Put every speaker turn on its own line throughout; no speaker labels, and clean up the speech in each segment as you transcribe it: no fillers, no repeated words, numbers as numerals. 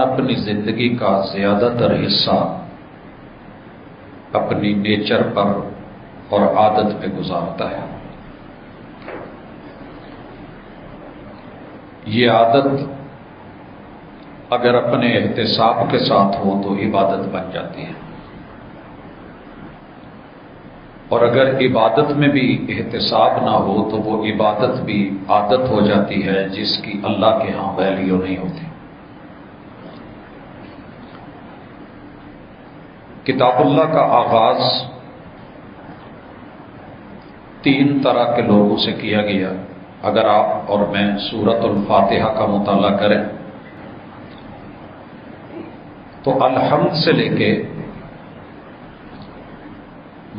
اپنی زندگی کا زیادہ تر حصہ اپنی نیچر پر اور عادت پہ گزارتا ہے۔ یہ عادت اگر اپنے احتساب کے ساتھ ہو تو عبادت بن جاتی ہے، اور اگر عبادت میں بھی احتساب نہ ہو تو وہ عبادت بھی عادت ہو جاتی ہے جس کی اللہ کے ہاں ویلیو نہیں ہوتی۔ کتاب اللہ کا آغاز 3 طرح کے لوگوں سے کیا گیا۔ اگر آپ اور میں سورۃ الفاتحہ کا مطالعہ کریں تو الحمد سے لے کے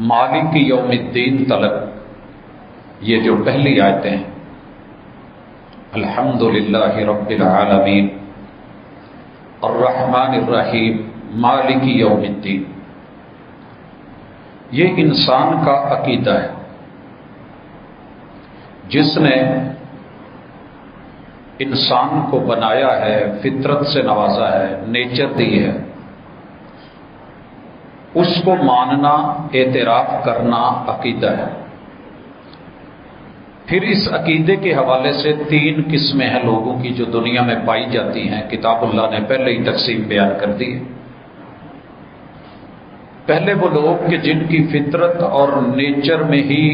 مالک یوم الدین تلک یہ جو پہلی آیتیں ہیں، الحمد للہ رب العالمین الرحمن الرحیم مالک یوم الدین، یہ انسان کا عقیدہ ہے جس نے انسان کو بنایا ہے، فطرت سے نوازا ہے، نیچر دی ہے، اس کو ماننا، اعتراف کرنا عقیدہ ہے۔ پھر اس عقیدے کے حوالے سے 3 قسمیں ہیں لوگوں کی جو دنیا میں پائی جاتی ہیں، کتاب اللہ نے پہلے ہی تقسیم بیان کر دی ہے۔ پہلے وہ لوگ کہ جن کی فطرت اور نیچر میں ہی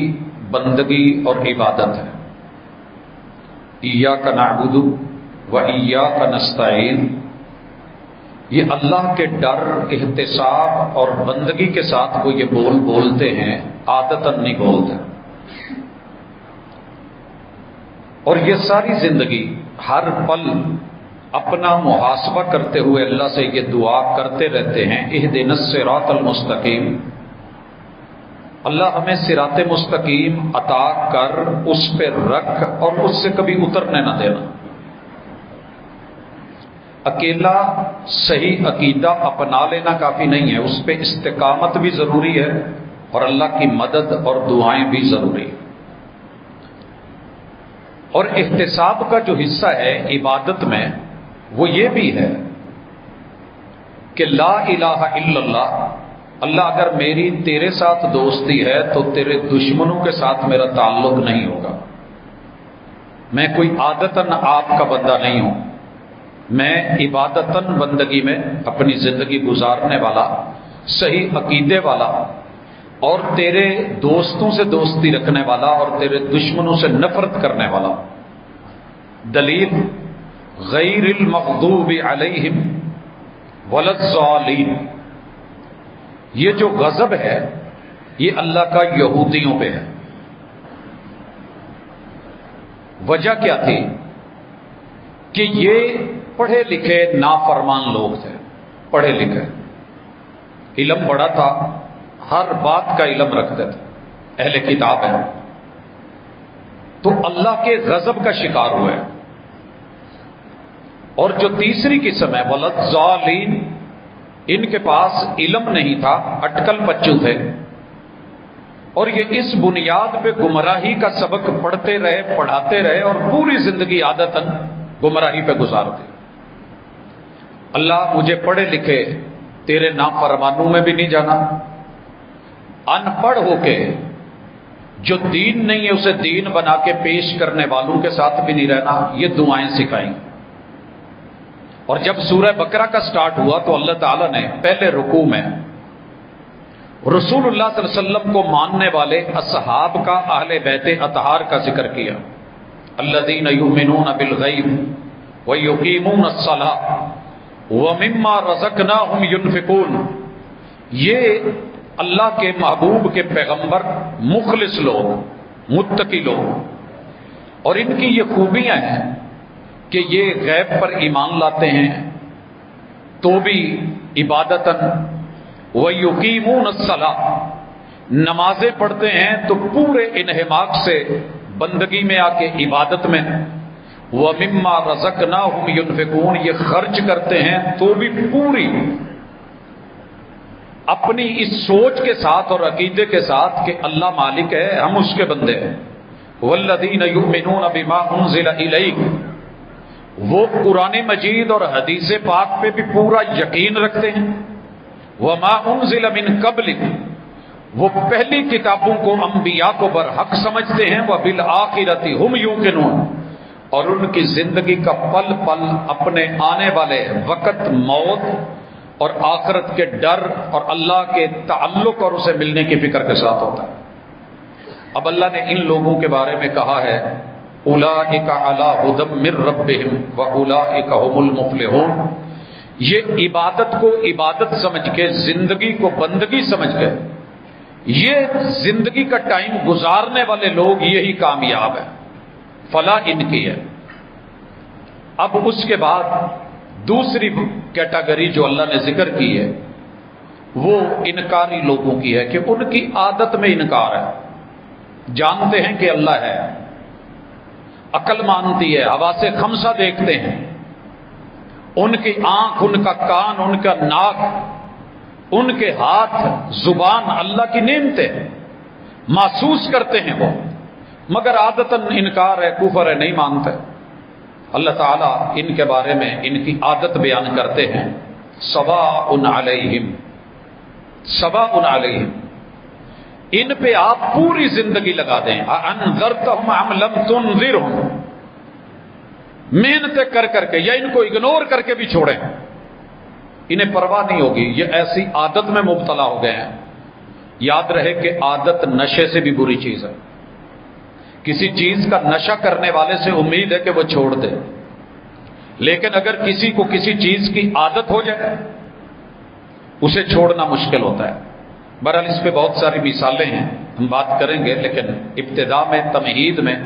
بندگی اور عبادت ہے، ایاک نعبد و ایاک نستعین، یہ اللہ کے ڈر، احتساب اور بندگی کے ساتھ وہ یہ بولتے ہیں، عادتاً نہیں بولتے۔ اور یہ ساری زندگی ہر پل اپنا محاسبہ کرتے ہوئے اللہ سے یہ دعا کرتے رہتے ہیں، اہدنا الصراط المستقیم، اللہ ہمیں صراط مستقیم عطا کر، اس پہ رکھ اور اس سے کبھی اترنے نہ دینا۔ اکیلا صحیح عقیدہ اپنا لینا کافی نہیں ہے، اس پہ استقامت بھی ضروری ہے اور اللہ کی مدد اور دعائیں بھی ضروری ہیں۔ اور احتساب کا جو حصہ ہے عبادت میں وہ یہ بھی ہے کہ لا الہ الا اللہ، اللہ اگر میری تیرے ساتھ دوستی ہے تو تیرے دشمنوں کے ساتھ میرا تعلق نہیں ہوگا۔ میں کوئی عادتاً آپ کا بندہ نہیں ہوں، میں عبادتاً بندگی میں اپنی زندگی گزارنے والا، صحیح عقیدے والا، اور تیرے دوستوں سے دوستی رکھنے والا اور تیرے دشمنوں سے نفرت کرنے والا۔ دلیل غیر المغضوب علیہم ولا الضالین، یہ جو غضب ہے یہ اللہ کا یہودیوں پہ ہے۔ وجہ کیا تھی کہ یہ پڑھے لکھے نافرمان لوگ تھے، پڑھے لکھے، علم بڑا تھا، ہر بات کا علم رکھتے تھے، اہل کتاب ہیں، تو اللہ کے غضب کا شکار ہوئے۔ اور جو تیسری قسم ہے ولضالین، ان کے پاس علم نہیں تھا، اٹکل پچو تھے، اور یہ اس بنیاد پہ گمراہی کا سبق پڑھتے رہے، پڑھاتے رہے اور پوری زندگی عادتاً گمراہی پہ گزارتے۔ اللہ مجھے پڑھے لکھے تیرے نافرمانوں میں بھی نہیں جانا، ان پڑھ ہو کے جو دین نہیں ہے اسے دین بنا کے پیش کرنے والوں کے ساتھ بھی نہیں رہنا، یہ دعائیں سکھائیں۔ اور جب سورہ بقرہ کا سٹارٹ ہوا تو اللہ تعالیٰ نے پہلے رکوع میں رسول اللہ صلی اللہ علیہ وسلم کو ماننے والے اصحاب کا، اہل بیت اطہار کا ذکر کیا، الذین یؤمنون بالغیب ویقیمون الصلاۃ ومما رزقناہم ینفقون، یہ اللہ کے محبوب کے پیغمبر، مخلص لوگ، متقی لوگ، اور ان کی یہ خوبیاں ہیں کہ یہ غیب پر ایمان لاتے ہیں تو بھی عبادتاً، وَيُقِيمُونَ الصَّلَاةَ، نمازیں پڑھتے ہیں تو پورے انہماک سے بندگی میں آ کے عبادت میں، وَمِمَّا رَزَقْنَاهُمْ يُنْفِقُونَ، یہ خرچ کرتے ہیں تو بھی پوری اپنی اس سوچ کے ساتھ اور عقیدے کے ساتھ کہ اللہ مالک ہے، ہم اس کے بندے ہیں۔ وَالَّذِينَ يُؤْمِنُونَ بِمَا أُنزِلَ إِلَيْكَ، وہ قرآن مجید اور حدیث پاک پہ بھی پورا یقین رکھتے ہیں. وما انزل من قبلک، وہ پہلی کتابوں کو انبیاء کو برحق سمجھتے ہیں. وبالآخرۃ هم یوقنون، اور ان کی زندگی کا پل پل اپنے آنے والے وقت، موت اور آخرت کے ڈر اور اللہ کے تعلق اور اسے ملنے کی فکر کے ساتھ ہوتا ہے. اب اللہ نے ان لوگوں کے بارے میں کہا ہے اولئک علی ھدی من ربہم واولئک ھم المفلحون. یہ عبادت کو عبادت سمجھ کے، زندگی کو بندگی سمجھ کے، یہ زندگی کا ٹائم گزارنے والے لوگ یہی کامیاب ہیں. فلاح ان کی ہے. اب اس کے بعد دوسری کیٹیگری جو اللہ نے ذکر کی ہے وہ انکاری لوگوں کی ہے کہ ان کی عادت میں انکار ہے. جانتے ہیں کہ اللہ ہے، عقل مانتی ہے، حواس خمسہ دیکھتے ہیں، ان کی آنکھ، ان کا کان، ان کا ناک، ان کے ہاتھ، زبان اللہ کی نعمتیں محسوس کرتے ہیں وہ، مگر عادتاً انکار ہے، کفر ہے، نہیں مانتے. اللہ تعالیٰ ان کے بارے میں ان کی عادت بیان کرتے ہیں. سواء علیہم، سواء علیہم، ان پہ آپ پوری زندگی لگا دیں. انذرتہم ام لم تنذرہم، محنتیں کر کر کے یا ان کو اگنور کر کے بھی چھوڑیں، انہیں پرواہ نہیں ہوگی. یہ ایسی عادت میں مبتلا ہو گئے ہیں. یاد رہے کہ عادت نشے سے بھی بری چیز ہے. کسی چیز کا نشہ کرنے والے سے امید ہے کہ وہ چھوڑ دے، لیکن اگر کسی کو کسی چیز کی عادت ہو جائے اسے چھوڑنا مشکل ہوتا ہے. بہرحال اس پہ بہت ساری مثالیں ہیں، ہم بات کریں گے، لیکن ابتدا میں تمہید میں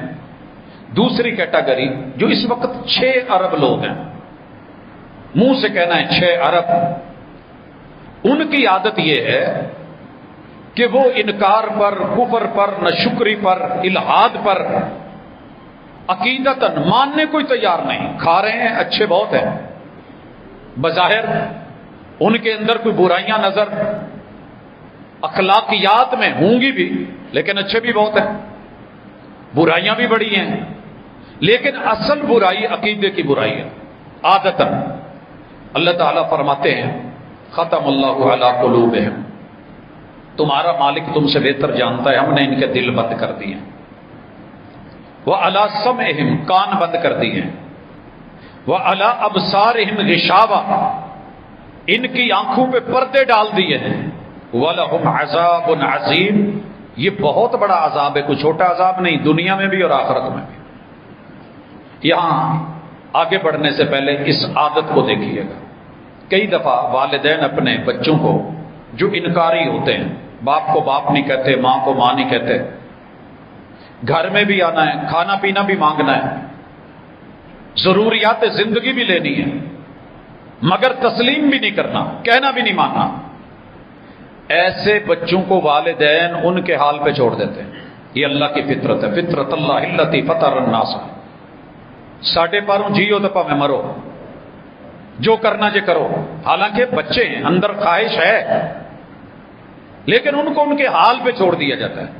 دوسری کیٹیگری جو اس وقت 6 ارب لوگ ہیں، منہ سے کہنا ہے 6 ارب، ان کی عادت یہ ہے کہ وہ انکار پر، کفر پر، ناشکری پر، الحاد پر عقیدتاً ماننے کوئی تیار نہیں. کھا رہے ہیں، اچھے بہت ہیں، بظاہر ان کے اندر کوئی برائیاں نظر اخلاقیات میں ہوں گی بھی، لیکن اچھے بھی بہت ہیں. برائیاں بھی بڑی ہیں، لیکن اصل برائی عقیدے کی برائی ہے عادتاً. اللہ تعالیٰ فرماتے ہیں ختم اللہ علی قلوبہم، تمہارا مالک تم سے بہتر جانتا ہے، ہم نے ان کے دل بند کر دیے. وَعَلَىٰ سَمْعِهِمْ، کان بند کر دیے. وَعَلَىٰ أَبْصَارِهِمْ غِشَاوَةٌ، ان کی آنکھوں پہ پردے ڈال دیے ہیں. وَلَهُمْ عَذَابٌ عَظِيمٌ، یہ بہت بڑا عذاب ہے، کوئی چھوٹا عذاب نہیں، دنیا میں بھی اور آخرت میں بھی. یہاں آگے بڑھنے سے پہلے اس عادت کو دیکھیے گا. کئی دفعہ والدین اپنے بچوں کو جو انکاری ہوتے ہیں، باپ کو باپ نہیں کہتے، ماں کو ماں نہیں کہتے، گھر میں بھی آنا ہے، کھانا پینا بھی مانگنا ہے، ضروریات زندگی بھی لینی ہے، مگر تسلیم بھی نہیں کرنا، کہنا بھی نہیں ماننا. ایسے بچوں کو والدین ان کے حال پہ چھوڑ دیتے ہیں. یہ اللہ کی فطرت ہے، فطرت اللہ التی فطر الناس. 6.5 پاروں جیو دپا میں مرو، جو کرنا جے کرو. حالانکہ بچے ہیں، اندر خواہش ہے، لیکن ان کو ان کے حال پہ چھوڑ دیا جاتا ہے.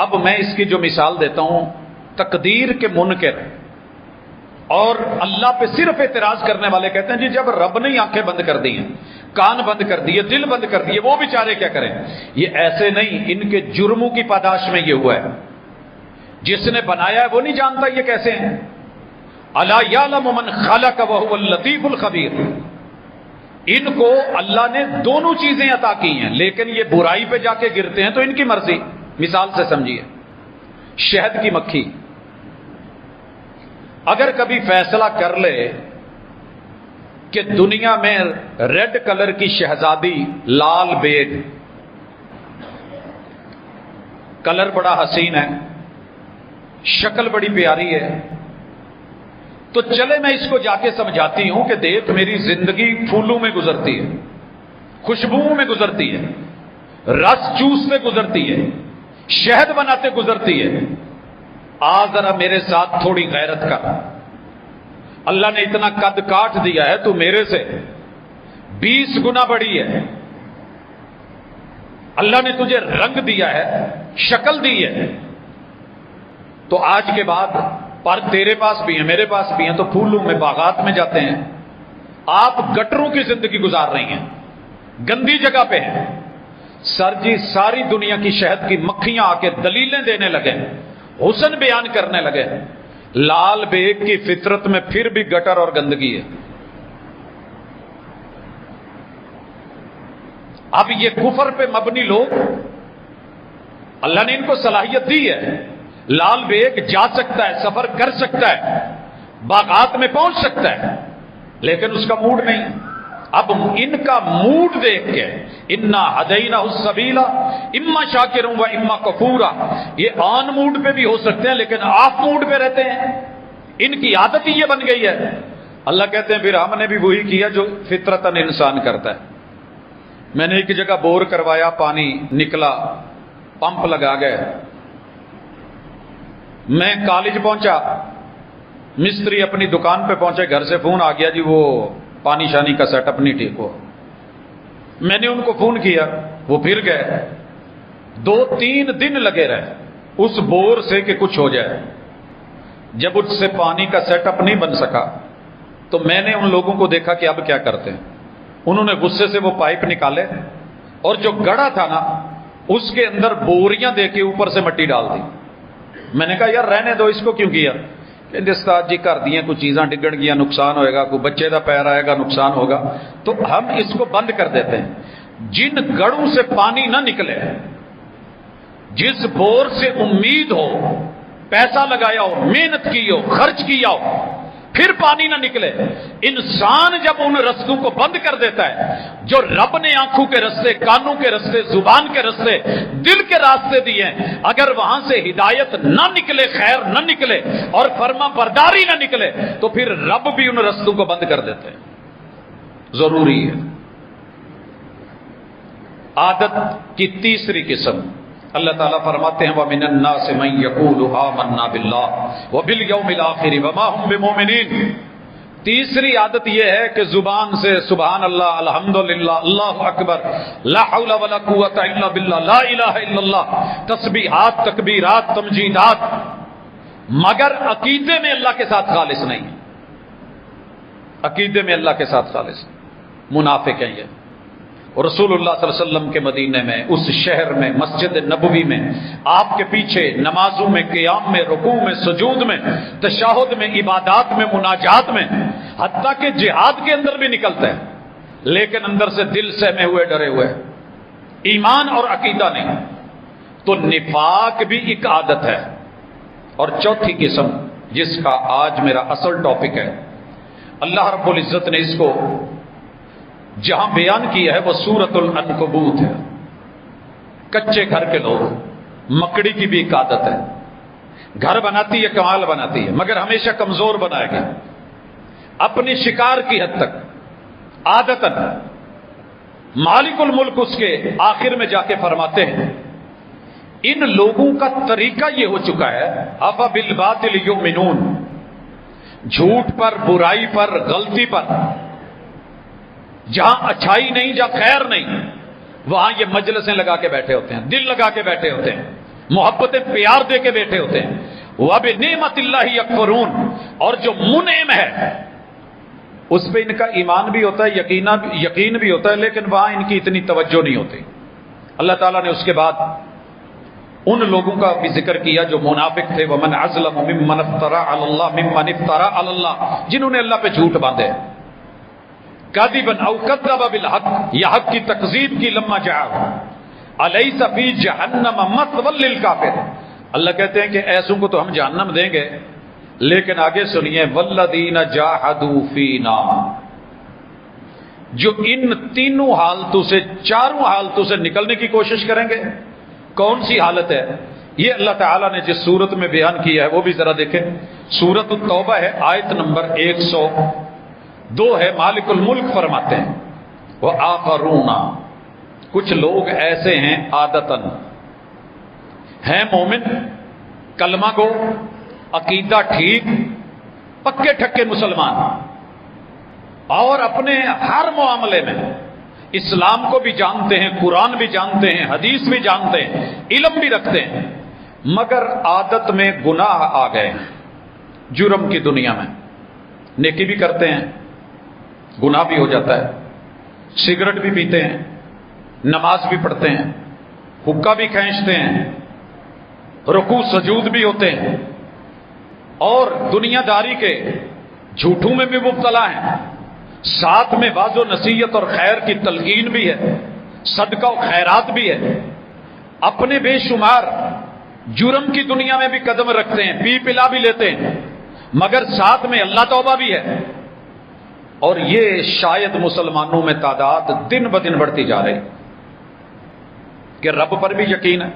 اب میں اس کی جو مثال دیتا ہوں، تقدیر کے منکر اور اللہ پہ صرف اعتراض کرنے والے کہتے ہیں جی جب رب نے آنکھیں بند کر دی ہیں، کان بند کر دیے، دل بند کر دیے، وہ بیچارے کیا کریں. یہ ایسے نہیں، ان کے جرموں کی پاداش میں یہ ہوا ہے. جس نے بنایا ہے وہ نہیں جانتا یہ کیسے ہیں. الا یعلم من خلق وهو اللطیف الخبیر. ان کو اللہ نے دونوں چیزیں عطا کی ہیں، لیکن یہ برائی پہ جا کے گرتے ہیں تو ان کی مرضی. مثال سے سمجھیے، شہد کی مکھی اگر کبھی فیصلہ کر لے کہ دنیا میں ریڈ کلر کی شہزادی، لال بیگ، کلر بڑا حسین ہے، شکل بڑی پیاری ہے، تو چلے میں اس کو جا کے سمجھاتی ہوں کہ دیکھ میری زندگی پھولوں میں گزرتی ہے، خوشبوؤں میں گزرتی ہے، رس چوستے گزرتی ہے، شہد بناتے گزرتی ہے، آ ذرا میرے ساتھ تھوڑی غیرت کر. اللہ نے اتنا قد کاٹ دیا ہے، تو میرے سے 20 گنا بڑی ہے. اللہ نے تجھے رنگ دیا ہے، شکل دی ہے، تو آج کے بعد پر تیرے پاس بھی ہیں میرے پاس بھی ہیں، تو پھولوں میں باغات میں جاتے ہیں، آپ گٹروں کی زندگی گزار رہی ہیں، گندی جگہ پہ ہیں۔ سر جی ساری دنیا کی شہد کی مکھیاں آ کے دلیلیں دینے لگے، حسن بیان کرنے لگے، لال بیگ کی فطرت میں پھر بھی گٹر اور گندگی ہے۔ اب یہ کفر پہ مبنی لوگ، اللہ نے ان کو صلاحیت دی ہے، لال بیگ جا سکتا ہے، سفر کر سکتا ہے، باغات میں پہنچ سکتا ہے، لیکن اس کا موڈ نہیں۔ اب ان کا موڈ دیکھ کے انا ہدینہ السبیلا اما شاکرا و اما کفورا، یہ آن موڈ پہ بھی ہو سکتے ہیں لیکن آف موڈ پہ رہتے ہیں، ان کی عادت ہی یہ بن گئی ہے۔ اللہ کہتے ہیں پھر ہم نے بھی وہی کیا جو فطرتاً انسان کرتا ہے۔ میں نے ایک جگہ بور کروایا، پانی نکلا، پمپ لگا گئے، میں کالج پہنچا، مستری اپنی دکان پہ پہنچے، گھر سے فون آ گیا جی وہ پانی شانی کا سیٹ اپ نہیں ٹھیک ہو۔ میں نے ان کو فون کیا، وہ پھر گئے، 2-3 دن لگے رہے اس بور سے کہ کچھ ہو جائے۔ جب اس سے پانی کا سیٹ اپ نہیں بن سکا تو میں نے ان لوگوں کو دیکھا کہ اب کیا کرتے ہیں۔ انہوں نے غصے سے وہ پائپ نکالے اور جو گڑھا تھا نا اس کے اندر بوریاں دے کے اوپر سے مٹی ڈال دی۔ میں نے کہا یار رہنے دو، اس کو کیوں کیا؟ کہ استاد جی کر دیے کچھ چیزاں ڈگن گیا، نقصان ہوئے گا، کوئی بچے کا پیر آئے گا نقصان ہوگا، تو ہم اس کو بند کر دیتے ہیں۔ جن گڑھوں سے پانی نہ نکلے، جس بور سے امید ہو، پیسہ لگایا ہو، محنت کی ہو، خرچ کیا ہو، پھر پانی نہ نکلے، انسان جب ان رستوں کو بند کر دیتا ہے جو رب نے آنکھوں کے رستے، کانوں کے رستے، زبان کے رستے، دل کے راستے دیے ہیں، اگر وہاں سے ہدایت نہ نکلے، خیر نہ نکلے اور فرما برداری نہ نکلے تو پھر رب بھی ان رستوں کو بند کر دیتے ہیں۔ ضروری ہے۔ عادت کی تیسری قسم، اللہ تعالیٰ فرماتے ہیں وَمِنَ النَّاسِ مَن يَقُولُ آمَنَّا بِاللَّهِ وَبِالْيَوْمِ الْآخِرِ وَمَا هُمْ بِمُؤْمِنِينَ۔ تیسری عادت یہ ہے کہ زبان سے سبحان اللہ، الحمدللہ، اللہ اکبر، لا حول ولا قوت الا باللہ، لا الہ الا اللہ، تسبیحات، تکبیرات، تمجیدات، مگر عقیدے میں اللہ کے ساتھ خالص نہیں، عقیدے میں اللہ کے ساتھ خالص، منافق ہیں یہ۔ اور رسول اللہ صلی اللہ علیہ وسلم کے مدینے میں، اس شہر میں، مسجد نبوی میں، آپ کے پیچھے نمازوں میں، قیام میں، رکوع میں، سجود میں، تشہد میں، عبادات میں، مناجات میں، حتیٰ کہ جہاد کے اندر بھی نکلتے ہیں، لیکن اندر سے دل سہمے ہوئے، ڈرے ہوئے، ایمان اور عقیدہ نہیں۔ تو نفاق بھی ایک عادت ہے۔ اور چوتھی قسم جس کا آج میرا اصل ٹاپک ہے، اللہ رب العزت نے اس کو جہاں بیان کیا ہے وہ سورۃ العنکبوت ہے۔ کچے گھر کے لوگ، مکڑی کی بھی ایک عادت ہے، گھر بناتی ہے، کمال بناتی ہے، مگر ہمیشہ کمزور بنائے گی اپنی شکار کی حد تک، عادتاً۔ مالک الملک اس کے آخر میں جا کے فرماتے ہیں ان لوگوں کا طریقہ یہ ہو چکا ہے افبالباطل یؤمنون، جھوٹ پر، برائی پر، غلطی پر، جہاں اچھائی نہیں، جہاں خیر نہیں، وہاں یہ مجلسیں لگا کے بیٹھے ہوتے ہیں، دل لگا کے بیٹھے ہوتے ہیں، محبتیں پیار دے کے بیٹھے ہوتے ہیں۔ وَبِنِعْمَتِ اللَّهِ يَكْفُرُونَ، اور جو منعم ہے اس پہ ان کا ایمان بھی ہوتا ہے، یقین بھی ہوتا ہے، لیکن وہاں ان کی اتنی توجہ نہیں ہوتی۔ اللہ تعالیٰ نے اس کے بعد ان لوگوں کا بھی ذکر کیا جو منافق تھے، وَمَنْ أَظْلَمُ مِمَّنِ افْتَرَىٰ عَلَى اللَّهِ مِمَّنِ افْتَرَىٰ عَلَى اللَّهِ، جنہوں نے اللہ پہ جھوٹ باندھے، کاذباً او کذب بالحق، یا حق کی تکذیب کی، لما جاء الیس فی جہنم مثوی للکافر۔ اللہ کہتے ہیں کہ ایسوں کو تو ہم جہنم دیں گے، لیکن آگے سنیے والذین جاہدوا فینا، جو ان تینوں حالتوں سے، چاروں حالتوں سے نکلنے کی کوشش کریں گے۔ کون سی حالت ہے یہ؟ اللہ تعالیٰ نے جس صورت میں بیان کیا ہے وہ بھی ذرا دیکھیں۔ سورۃ التوبہ ہے، آیت نمبر 102 ہے۔ مالک الملک فرماتے ہیں وآخرون، کچھ لوگ ایسے ہیں عادتاً ہیں مومن، کلمہ گو، عقیدہ ٹھیک، پکے ٹھکے مسلمان، اور اپنے ہر معاملے میں اسلام کو بھی جانتے ہیں، قرآن بھی جانتے ہیں، حدیث بھی جانتے ہیں، علم بھی رکھتے ہیں، مگر عادت میں گناہ آ گئے، جرم کی دنیا میں نیکی بھی کرتے ہیں، گناہ بھی ہو جاتا ہے، سگریٹ بھی پیتے ہیں، نماز بھی پڑھتے ہیں، حقہ بھی کھینچتے ہیں، رکوع سجود بھی ہوتے ہیں، اور دنیا داری کے جھوٹوں میں بھی مبتلا ہیں، ساتھ میں واعظ و نصیحت اور خیر کی تلقین بھی ہے، صدقہ و خیرات بھی ہے، اپنے بے شمار جرم کی دنیا میں بھی قدم رکھتے ہیں، پی پلا بھی لیتے ہیں، مگر ساتھ میں اللہ توبہ بھی ہے. اور یہ شاید مسلمانوں میں تعداد دن بدن بڑھتی جا رہی کہ رب پر بھی یقین ہے،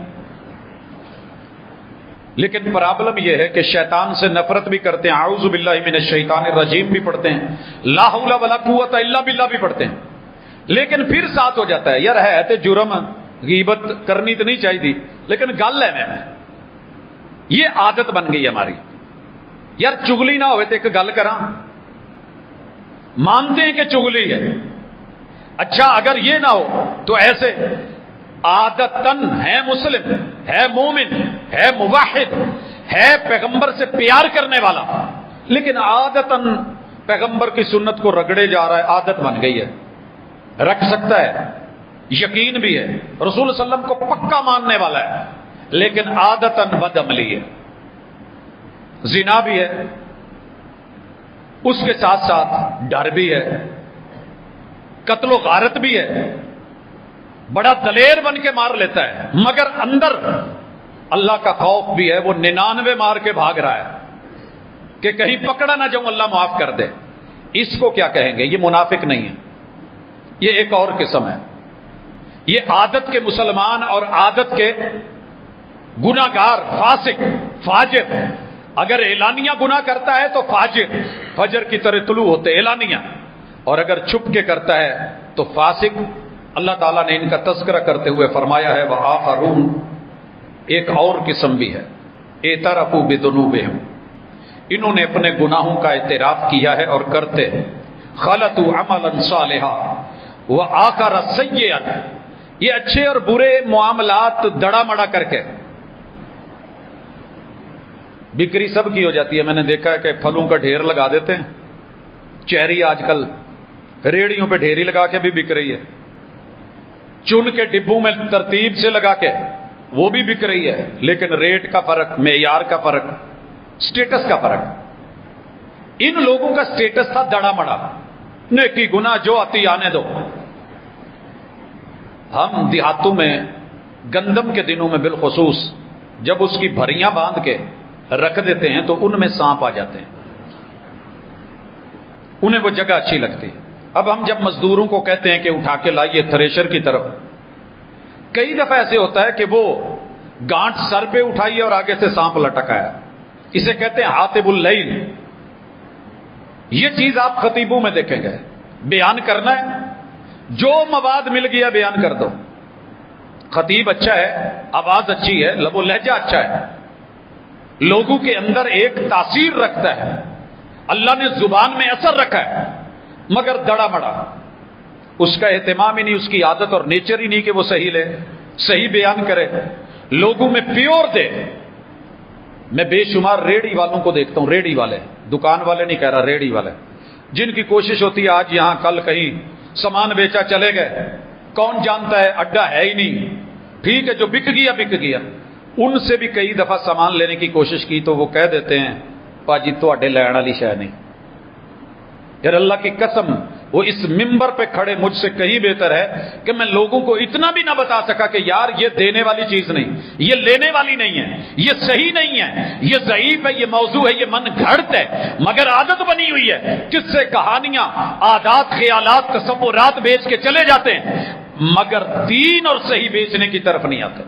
لیکن پرابلم یہ ہے کہ شیطان سے نفرت بھی کرتے ہیں، اعوذ باللہ من الشیطان الرجیم بھی پڑھتے ہیں، لا حول ولا قوت الا باللہ بھی پڑھتے ہیں، لیکن پھر ساتھ ہو جاتا ہے یار ہے تے جرم، غیبت کرنی تو نہیں چاہیے لیکن گل ہے میں یہ عادت بن گئی ہماری، یار چگلی نہ ہوئے تو ایک گل کراں، مانتے ہیں کہ چگلی ہے، اچھا اگر یہ نہ ہو تو ایسے عادتاً ہے مسلم، ہے مومن، ہے موحد، ہے پیغمبر سے پیار کرنے والا، لیکن عادتاً پیغمبر کی سنت کو رگڑے جا رہا ہے، عادت بن گئی ہے، رکھ سکتا ہے، یقین بھی ہے، رسول صلی اللہ علیہ وسلم کو پکا ماننے والا ہے، لیکن عادتاً بد عملی ہے، زنا بھی ہے، اس کے ساتھ ساتھ ڈر بھی ہے، قتل و غارت بھی ہے، بڑا دلیر بن کے مار لیتا ہے، مگر اندر اللہ کا خوف بھی ہے، وہ 99 مار کے بھاگ رہا ہے کہ کہیں پکڑا نہ جاؤں، اللہ معاف کر دے. اس کو کیا کہیں گے؟ یہ منافق نہیں ہے، یہ ایک اور قسم ہے، یہ عادت کے مسلمان اور عادت کے گناہگار، فاسق، فاجر. اگر اعلانیہ گناہ کرتا ہے تو فاجر، فجر کی طرح طلوع ہوتے اعلانیہ، اور اگر چھپ کے کرتا ہے تو فاسق. اللہ تعالیٰ نے ان کا تذکرہ کرتے ہوئے فرمایا ہے وآخرون، ایک اور قسم بھی ہے، اعترفوا بذنوبہم، انہوں نے اپنے گناہوں کا اعتراف کیا ہے اور کرتے ہیں، خلطوا عملا صالحا وآخر سیئا، یہ اچھے اور برے معاملات دڑا مڑا کر کے. بکری سب کی ہو جاتی ہے، میں نے دیکھا ہے کہ پھلوں کا ڈھیر لگا دیتے ہیں، چیری آج کل ریڑیوں پہ ڈھیری لگا کے بھی بک رہی ہے، چن کے ڈبوں میں ترتیب سے لگا کے وہ بھی بک رہی ہے، لیکن ریٹ کا فرق، معیار کا فرق، سٹیٹس کا فرق. ان لوگوں کا سٹیٹس تھا دڑا مڑا، نیکی گناہ جو آتی آنے دو. ہم دیہاتوں میں گندم کے دنوں میں بالخصوص جب اس کی بھریاں باندھ کے رکھ دیتے ہیں تو ان میں سانپ آ جاتے ہیں، انہیں وہ جگہ اچھی لگتی ہے. اب ہم جب مزدوروں کو کہتے ہیں کہ اٹھا کے لائیے تھریشر کی طرف، کئی دفعہ ایسے ہوتا ہے کہ وہ گانٹ سر پہ اٹھائیے اور آگے سے سانپ لٹکا ہے، اسے کہتے ہیں حاطب اللیل. یہ چیز آپ خطیبوں میں دیکھیں گے، بیان کرنا ہے، جو مواد مل گیا بیان کر دو. خطیب اچھا ہے، آواز اچھی ہے، لب و لہجہ اچھا ہے، لوگوں کے اندر ایک تاثیر رکھتا ہے، اللہ نے زبان میں اثر رکھا ہے، مگر دڑا مڑا، اس کا اہتمام ہی نہیں، اس کی عادت اور نیچر ہی نہیں کہ وہ صحیح لے، صحیح بیان کرے، لوگوں میں پیور دے. میں بے شمار ریڑی والوں کو دیکھتا ہوں، ریڑی والے، دکان والے نہیں کہہ رہا، ریڑی والے، جن کی کوشش ہوتی ہے آج یہاں کل کہیں سامان بیچا چلے گئے، کون جانتا ہے اڈا ہے ہی نہیں، ٹھیک ہے جو بک گیا بک گیا. ان سے بھی کئی دفعہ سامان لینے کی کوشش کی تو وہ کہہ دیتے ہیں پاجی تواڈے لین والی شے نہیں. یار اللہ کی قسم وہ اس ممبر پہ کھڑے مجھ سے کہیں بہتر ہے کہ میں لوگوں کو اتنا بھی نہ بتا سکا کہ یار یہ دینے والی چیز نہیں، یہ لینے والی نہیں ہے، یہ صحیح نہیں ہے، یہ ضعیف ہے، یہ موضوع ہے، یہ من گھڑت ہے، مگر عادت بنی ہوئی ہے. کس سے کہانیاں، عادات، خیالات، تصورات بیچ کے چلے جاتے ہیں، مگر دین اور صحیح بیچنے کی طرف نہیں آتے.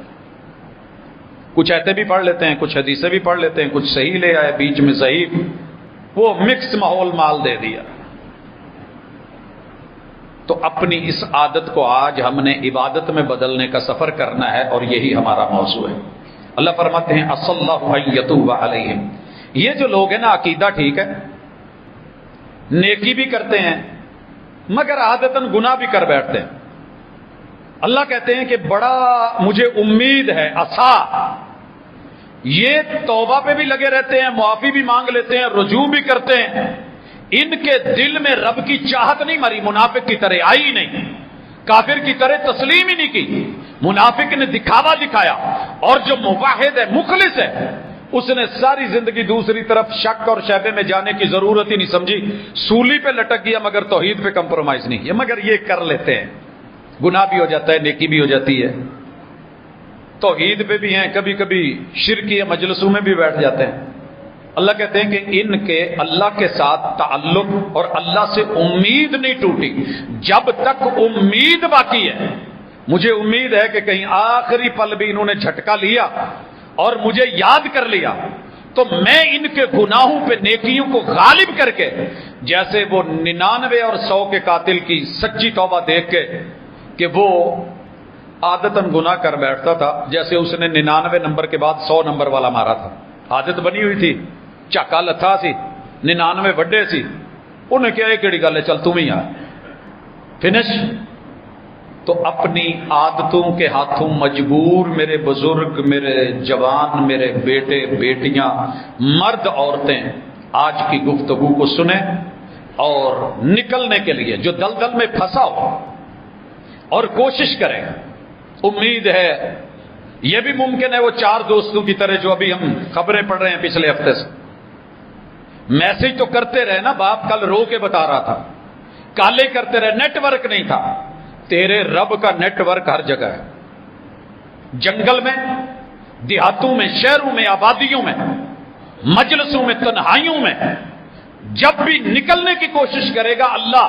کچھ ایتے بھی پڑھ لیتے ہیں، کچھ حدیثیں بھی پڑھ لیتے ہیں، کچھ صحیح لے آئے، بیچ میں ضعیف، وہ مکس ماحول مال دے دیا. تو اپنی اس عادت کو آج ہم نے عبادت میں بدلنے کا سفر کرنا ہے، اور یہی ہمارا موضوع ہے. اللہ فرماتے ہیں عسى الله ان يتوب عليهم، یہ جو لوگ ہیں نا عقیدہ ٹھیک ہے، نیکی بھی کرتے ہیں، مگر عادتاً گناہ بھی کر بیٹھتے ہیں. اللہ کہتے ہیں کہ بڑا مجھے امید ہے، عسا، یہ توبہ پہ بھی لگے رہتے ہیں، معافی بھی مانگ لیتے ہیں، رجوع بھی کرتے ہیں، ان کے دل میں رب کی چاہت نہیں مری، منافق کی طرح آئی ہی نہیں، کافر کی طرح تسلیم ہی نہیں کی۔ منافق نے دکھاوا دکھایا، اور جو موحد ہے، مخلص ہے، اس نے ساری زندگی دوسری طرف شک اور شیبے میں جانے کی ضرورت ہی نہیں سمجھی، سولی پہ لٹک گیا مگر توحید پہ کمپرومائز نہیں کیا۔ مگر یہ کر لیتے ہیں، گناہ بھی ہو جاتا ہے، نیکی بھی ہو جاتی ہے، توحید پہ بھی ہیں، کبھی کبھی شرکی مجلسوں میں بھی بیٹھ جاتے ہیں۔ اللہ کہتے ہیں کہ ان کے اللہ کے ساتھ تعلق اور اللہ سے امید نہیں ٹوٹی، جب تک امید باقی ہے۔ مجھے امید ہے کہ کہیں آخری پل بھی انہوں نے جھٹکا لیا اور مجھے یاد کر لیا تو میں ان کے گناہوں پہ نیکیوں کو غالب کر کے، جیسے وہ 99 اور 100 کے قاتل کی سچی توبہ دیکھ کے کہ وہ عادتاً گناہ کر بیٹھتا تھا، جیسے اس نے 99 نمبر کے بعد 100 نمبر والا مارا تھا، عادت بنی ہوئی تھی، چاکا لتھا سی، 99 وڈے سی، انہیں کیا یہ کیڑی گل ہے، چل تم ہی آ فنش۔ تو اپنی عادتوں کے ہاتھوں مجبور میرے بزرگ، میرے جوان، میرے بیٹے بیٹیاں، مرد عورتیں آج کی گفتگو کو سنیں اور نکلنے کے لیے جو دلدل میں پھنسا ہو اور کوشش کریں۔ امید ہے یہ بھی ممکن ہے وہ 4 دوستوں کی طرح جو ابھی ہم خبریں پڑھ رہے ہیں پچھلے ہفتے سے، میسج تو کرتے رہے نا، باپ کل رو کے بتا رہا تھا، کالے کرتے رہے، نیٹ ورک نہیں تھا۔ تیرے رب کا نیٹ ورک ہر جگہ ہے، جنگل میں، دیہاتوں میں، شہروں میں، آبادیوں میں، مجلسوں میں، تنہائیوں میں، جب بھی نکلنے کی کوشش کرے گا اللہ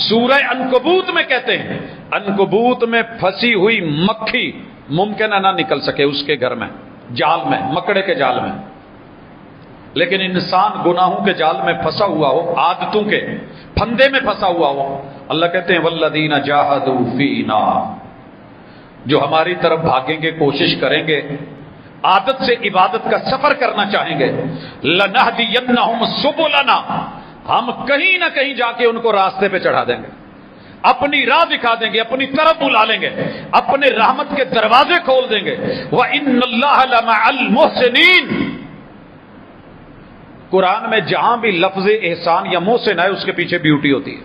سورہ عنکبوت میں کہتے ہیں، عنکبوت میں پھنسی ہوئی مکھی ممکن ہے نہ نکل سکے اس کے گھر میں، جال میں، مکڑے کے جال میں، لیکن انسان گناہوں کے جال میں پھنسا ہوا ہو، عادتوں کے پھندے میں پھنسا ہوا ہو، اللہ کہتے ہیں والذین جاہدوا فینا، جو ہماری طرف بھاگیں گے، کوشش کریں گے، عادت سے عبادت کا سفر کرنا چاہیں گے، لنہدینہم سبلنا، ہم کہیں نہ کہیں جا کے ان کو راستے پہ چڑھا دیں گے، اپنی راہ دکھا دیں گے، اپنی طرف بلا لیں گے، اپنے رحمت کے دروازے کھول دیں گے۔ وَإِنَّ اللَّهَ لَمَعَ الْمُحْسِنِينَ، قرآن میں جہاں بھی لفظ احسان یا محسن ہے اس کے پیچھے بیوٹی ہوتی ہے،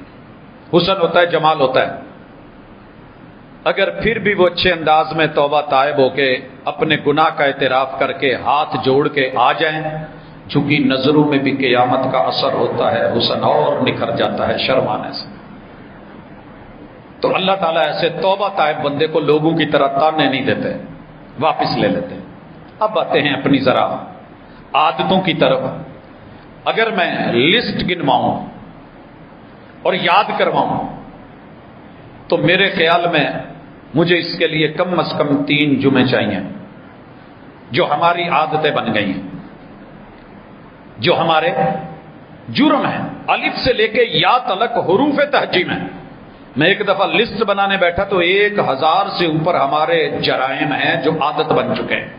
حسن ہوتا ہے، جمال ہوتا ہے۔ اگر پھر بھی وہ اچھے انداز میں توبہ تائب ہو کے اپنے گناہ کا اعتراف کر کے ہاتھ جوڑ کے آ جائیں، چونکہ نظروں میں بھی قیامت کا اثر ہوتا ہے، حسن اور نکھر جاتا ہے شرمانے سے۔ تو اللہ تعالیٰ ایسے توبہ تائب بندے کو لوگوں کی طرح تانے نہیں دیتے، واپس لے لیتے۔ اب آتے ہیں اپنی ذرا عادتوں کی طرف۔ اگر میں لسٹ گنواؤں اور یاد کرواؤں تو میرے خیال میں مجھے اس کے لیے کم از کم 3 جمعے چاہیے، جو ہماری عادتیں بن گئی ہیں، جو ہمارے جرم ہیں، الف سے لے کے یا تلک حروف تہجی میں۔ میں ایک دفعہ لسٹ بنانے بیٹھا تو 1000 سے اوپر ہمارے جرائم ہیں جو عادت بن چکے ہیں۔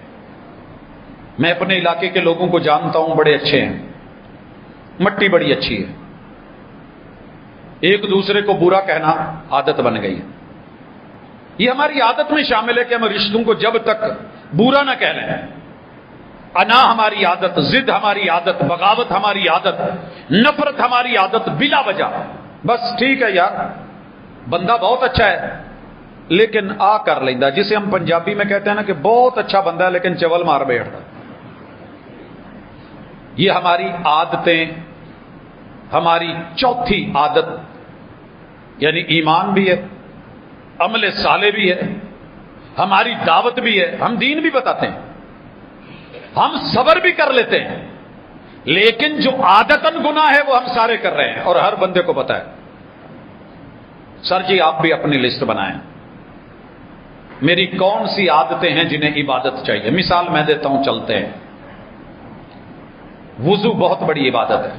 میں اپنے علاقے کے لوگوں کو جانتا ہوں، بڑے اچھے ہیں، مٹی بڑی اچھی ہے، ایک دوسرے کو برا کہنا عادت بن گئی ہے۔ یہ ہماری عادت میں شامل ہے کہ ہم رشتوں کو جب تک برا نہ کہہ لیں، انا ہماری عادت، ضد ہماری عادت، بغاوت ہماری عادت، نفرت ہماری عادت بلا وجہ۔ بس ٹھیک ہے یار، بندہ بہت اچھا ہے لیکن آ کر لیندہ، جسے ہم پنجابی میں کہتے ہیں نا کہ بہت اچھا بندہ ہے لیکن چول مار بیٹھتا۔ یہ ہماری عادتیں، ہماری چوتھی عادت، یعنی ایمان بھی ہے، عمل صالح بھی ہے، ہماری دعوت بھی ہے، ہم دین بھی بتاتے ہیں، ہم صبر بھی کر لیتے ہیں، لیکن جو عادتاً گناہ ہے وہ ہم سارے کر رہے ہیں اور ہر بندے کو پتا ہے۔ سر جی آپ بھی اپنی لسٹ بنائیں، میری کون سی عادتیں ہیں جنہیں عبادت چاہیے۔ مثال میں دیتا ہوں، چلتے ہیں۔ وضو بہت بڑی عبادت ہے،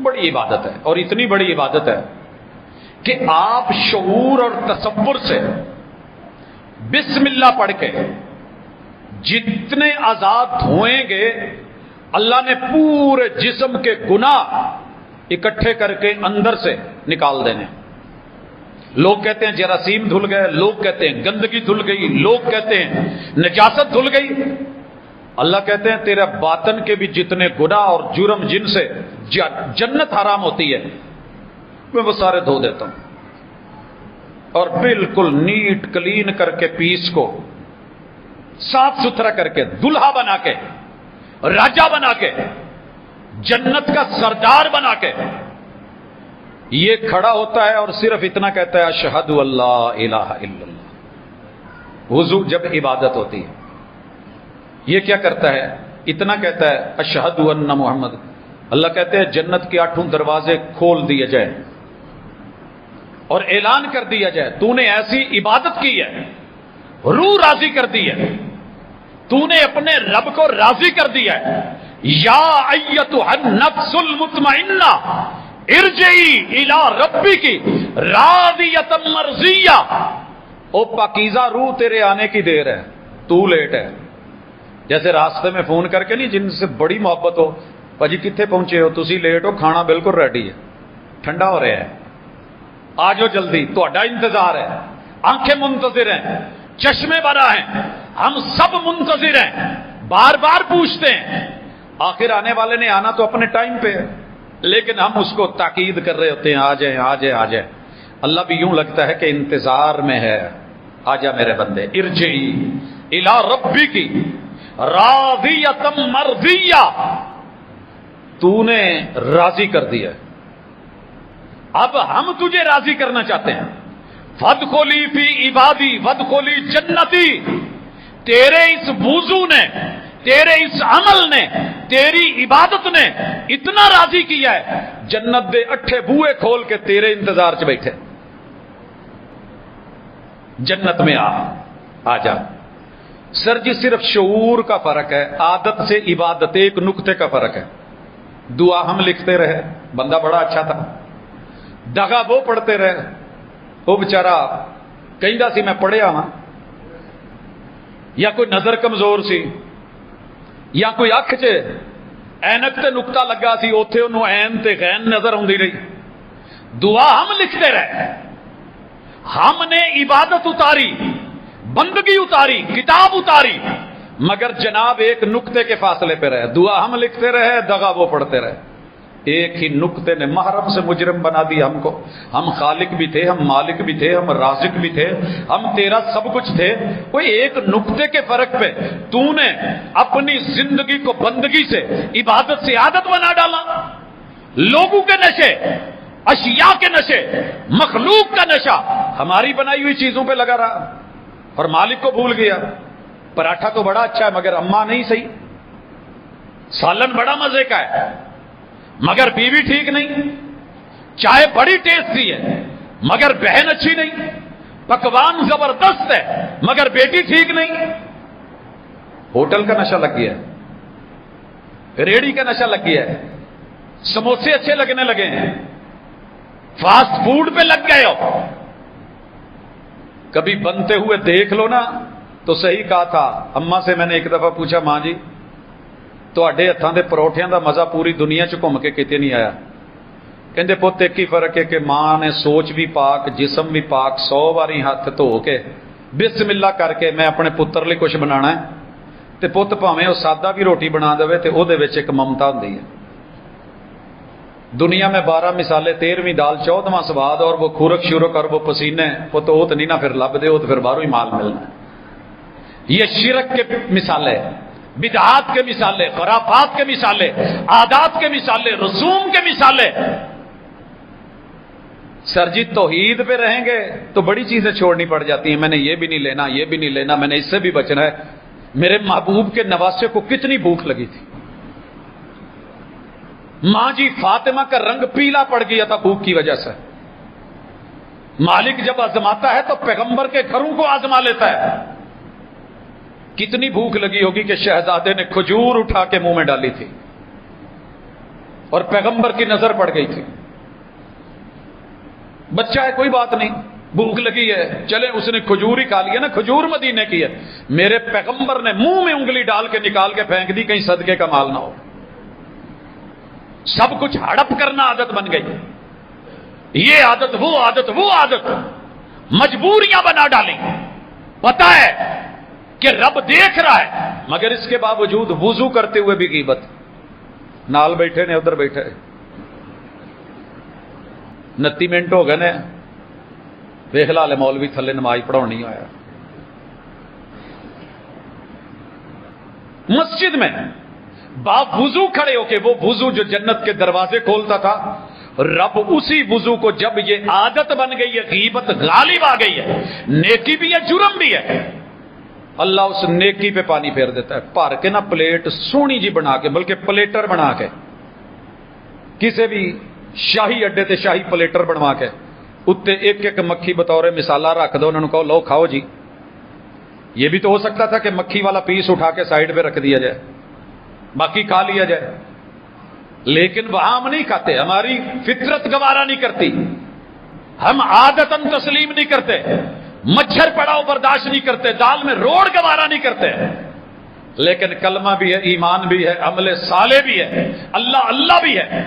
بڑی عبادت ہے، اور اتنی بڑی عبادت ہے کہ آپ شعور اور تصور سے بسم اللہ پڑھ کے جتنے آزاد دھوئیں گے، اللہ نے پورے جسم کے گناہ اکٹھے کر کے اندر سے نکال دینے۔ لوگ کہتے ہیں جراثیم دھل گئے، لوگ کہتے ہیں گندگی دھل گئی، لوگ کہتے ہیں نجاست دھل گئی۔ اللہ کہتے ہیں تیرا باطن کے بھی جتنے گناہ اور جرم جن سے جنت حرام ہوتی ہے میں وہ سارے دھو دیتا ہوں، اور بالکل نیٹ کلین کر کے پیس کو صاف ستھرا کر کے دلہا بنا کے راجا بنا کے جنت کا سردار بنا کے یہ کھڑا ہوتا ہے اور صرف اتنا کہتا ہے اشہد اللہ الہ الا اللہ۔ وضو جب عبادت ہوتی ہے یہ کیا کرتا ہے؟ اتنا کہتا ہے اشہد ان محمد۔ اللہ کہتے ہیں جنت کے 8 دروازے کھول دیے جائیں اور اعلان کر دیا جائے تو نے ایسی عبادت کی ہے، روح راضی کر دی ہے، تو نے اپنے رب کو راضی کر دیا ہے، یا ایتھا النفس المطمئنہ ارجعی الی ربک راضیۃ مرضیہ۔ او پاکیزہ روح تیرے آنے کی دیر ہے، تو لیٹ ہے۔ جیسے راستے میں فون کر کے نہیں جن سے بڑی محبت ہو، بھاجی کتنے پہنچے ہو؟ تسی لیٹ ہو، کھانا بالکل ریڈی ہے، ٹھنڈا ہو رہا ہے، آ جاؤ جلدی، تہاڈا انتظار ہے۔ آنکھیں منتظر ہیں، چشمے بھرا ہیں، ہم سب منتظر ہیں، بار بار پوچھتے ہیں۔ آخر آنے والے نے آنا تو اپنے ٹائم پہ ہے، لیکن ہم اس کو تاکید کر رہے ہوتے ہیں آ جائیں آ جائیں آ جائیں۔ اللہ بھی یوں لگتا ہے کہ انتظار میں ہے، آ جا میرے بندے، ارجعی الی ربک راضیۃ مرضیہ، تو نے راضی کر دیا، اب ہم تجھے راضی کرنا چاہتے ہیں۔ فادخلی فی عبادی وادخلی جنتی، تیرے اس وضو نے، تیرے اس عمل نے، تیری عبادت نے اتنا راضی کیا ہے جنت دے 8 بوئے کھول کے تیرے انتظار چ بیٹھے، جنت میں آ جا۔ سر جی صرف شعور کا فرق ہے، عادت سے عبادت ایک نقطے کا فرق ہے۔ دعا ہم لکھتے رہے، بندہ بڑا اچھا تھا، دغا وہ پڑھتے رہے، وہ بیچارہ کہندا سی میں پڑھیا ہاں، یا کوئی نظر کمزور سی، یا کوئی اکھ چ اینک تے نقطہ لگا سی، اوتھے انہوں عین تے غین نظر آندی رہی۔ دعا ہم لکھتے رہے، ہم نے عبادت اتاری، بندگی اتاری، کتاب اتاری، مگر جناب ایک نقطے کے فاصلے پہ رہے۔ دعا ہم لکھتے رہے، دغا وہ پڑھتے رہے۔ ایک ہی نقطے نے محرم سے مجرم بنا دیا ہم کو۔ ہم خالق بھی تھے، ہم مالک بھی تھے، ہم رازق بھی تھے، ہم تیرا سب کچھ تھے، کوئی ایک نقطے کے فرق پہ تو نے اپنی زندگی کو بندگی سے، عبادت سے عادت بنا ڈالا۔ لوگوں کے نشے، اشیاء کے نشے، مخلوق کا نشہ ہماری بنائی ہوئی چیزوں پہ لگا رہا اور مالک کو بھول گیا۔ پراٹھا تو بڑا اچھا ہے مگر اماں نہیں صحیح، سالن بڑا مزے کا ہے مگر بیوی ٹھیک نہیں، چائے بڑی ٹیسٹی ہے مگر بہن اچھی نہیں، پکوان زبردست ہے مگر بیٹی ٹھیک نہیں۔ ہوٹل کا نشہ لگ گیا ہے، ریڑھی کا نشہ لگ گیا ہے، سموسے اچھے لگنے لگے ہیں، فاسٹ فوڈ پہ لگ گئے ہو۔ کبھی بنتے ہوئے دیکھ لو نا تو صحیح کہا تھا اماں سے، میں نے ایک دفعہ پوچھا ماں جی تواڈے ہتھاں دے پروٹھیاں دا مزہ پوری دنیا چ گھوم کے کتے نہیں آیا۔ کہندے پت ایک ہی فرق ہے کہ ماں نے سوچ بھی پاک، جسم بھی پاک، 100 باری ہاتھ دھو کے بسم اللہ کر کے میں اپنے پتر لئی کچھ بنانا ہے تے پت بھاویں وہ سادہ بھی روٹی بنا دے تے او دے وچ ایک ممتا ہوندی ہے۔ دنیا میں 12 مثالیں، 13ویں دال، 14واں سواد، اور وہ کھورک شورک اور وہ پسینے، پت وہ تو نہیں نہ پھر لب دے، وہ تو پھر باہروں ہی مال ملنا ہے۔ یہ شرک کے مثالیں، بدعات کے مثالیں، خرافات کے مثالیں، عادات کے مثالیں، رسوم کے مثالیں۔ سر جی توحید پہ رہیں گے تو بڑی چیزیں چھوڑنی پڑ جاتی ہیں، میں نے یہ بھی نہیں لینا، یہ بھی نہیں لینا، میں نے اس سے بھی بچنا ہے۔ میرے محبوب کے نواسے کو کتنی بھوک لگی تھی، ماں جی فاطمہ کا رنگ پیلا پڑ گیا تھا بھوک کی وجہ سے۔ مالک جب آزماتا ہے تو پیغمبر کے گھروں کو آزما لیتا ہے۔ کتنی بھوک لگی ہوگی کہ شہزادے نے کھجور اٹھا کے منہ میں ڈالی تھی اور پیغمبر کی نظر پڑ گئی تھی۔ بچہ ہے کوئی بات نہیں، بھوک لگی ہے چلے، اس نے کھجور ہی کھا لیا نا، کھجور مدینے کی ہے۔ میرے پیغمبر نے منہ میں انگلی ڈال کے نکال کے پھینک دی، کہیں صدقے کا مال نہ ہو۔ سب کچھ ہڑپ کرنا عادت بن گئی، یہ عادت وہ عادت وہ عادت، مجبوریاں بنا ڈالیں۔ پتہ ہے کہ رب دیکھ رہا ہے، مگر اس کے باوجود وضو کرتے ہوئے بھی غیبت، نال بیٹھے نے ادھر بیٹھے 29 منٹ ہو گئے نے، ویخ لا لے مولوی تھلے نماز پڑھاؤ نہیں آیا۔ مسجد میں باوضو کھڑے ہو کے، وہ وضو جو جنت کے دروازے کھولتا تھا، رب اسی وضو کو جب یہ عادت بن گئی ہے، غیبت غالب آ گئی ہے، نیکی بھی ہے جرم بھی ہے، اللہ اس نیکی پہ پانی پھیر دیتا ہے، بھر کے نہ پلیٹ سونی جی بنا کے، بلکہ پلیٹر بنا کے، کسی بھی شاہی اڈے تے شاہی پلیٹر بنوا کے اتنے ایک ایک مکھی بطور مثالہ رکھ دو، انہوں نے کہو لو کھاؤ جی۔ یہ بھی تو ہو سکتا تھا کہ مکھی والا پیس اٹھا کے سائڈ پہ رکھ دیا جائے، باقی کھا لیا جائے، لیکن وہاں ہم نہیں کھاتے، ہماری فطرت گوارا نہیں کرتی، ہم عادتاً تسلیم نہیں کرتے، مچھر پڑاؤ برداشت نہیں کرتے، دال میں روڑ گوارا نہیں کرتے، لیکن کلمہ بھی ہے، ایمان بھی ہے، عمل صالح بھی ہے، اللہ اللہ بھی ہے۔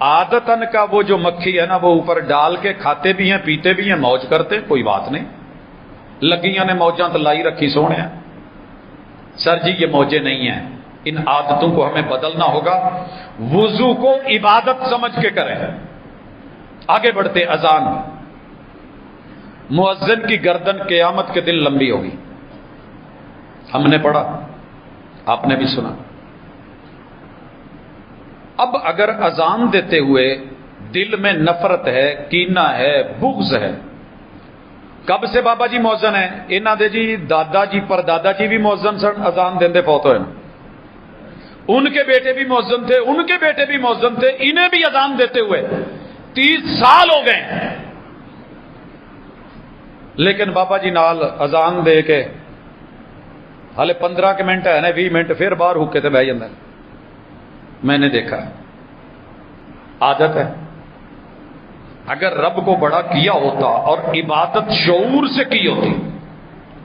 عادتاً کا وہ جو مکھی ہے نا، وہ اوپر ڈال کے کھاتے بھی ہیں، پیتے بھی ہیں، موج کرتے، کوئی بات نہیں، لگیاں نے موجاں تو لائی رکھی سونے ہیں، سر جی یہ موجیں نہیں ہیں، ان عادتوں کو ہمیں بدلنا ہوگا، وضو کو عبادت سمجھ کے کریں۔ آگے بڑھتے، اذان، مؤذن کی گردن قیامت کے دن لمبی ہوگی، ہم نے پڑھا، آپ نے بھی سنا۔ اب اگر اذان دیتے ہوئے دل میں نفرت ہے، کینہ ہے، بغض ہے، کب سے بابا جی مؤذن ہے؟ انہاں دے جی دادا جی پر دادا جی بھی مؤذن سن، اذان دیندے فوت ہوئے نا، ان کے بیٹے بھی مؤذن تھے، ان کے بیٹے بھی مؤذن تھے، انہیں بھی اذان دیتے ہوئے 30 سال ہو گئے، لیکن بابا جی نال اذان دے کے ہالے 15 کے منٹ ہے نا، 20 منٹ پھر باہر ہوکے تے بہ جاندے، میں نے دیکھا، عادت ہے۔ اگر رب کو بڑا کیا ہوتا اور عبادت شعور سے کی ہوتی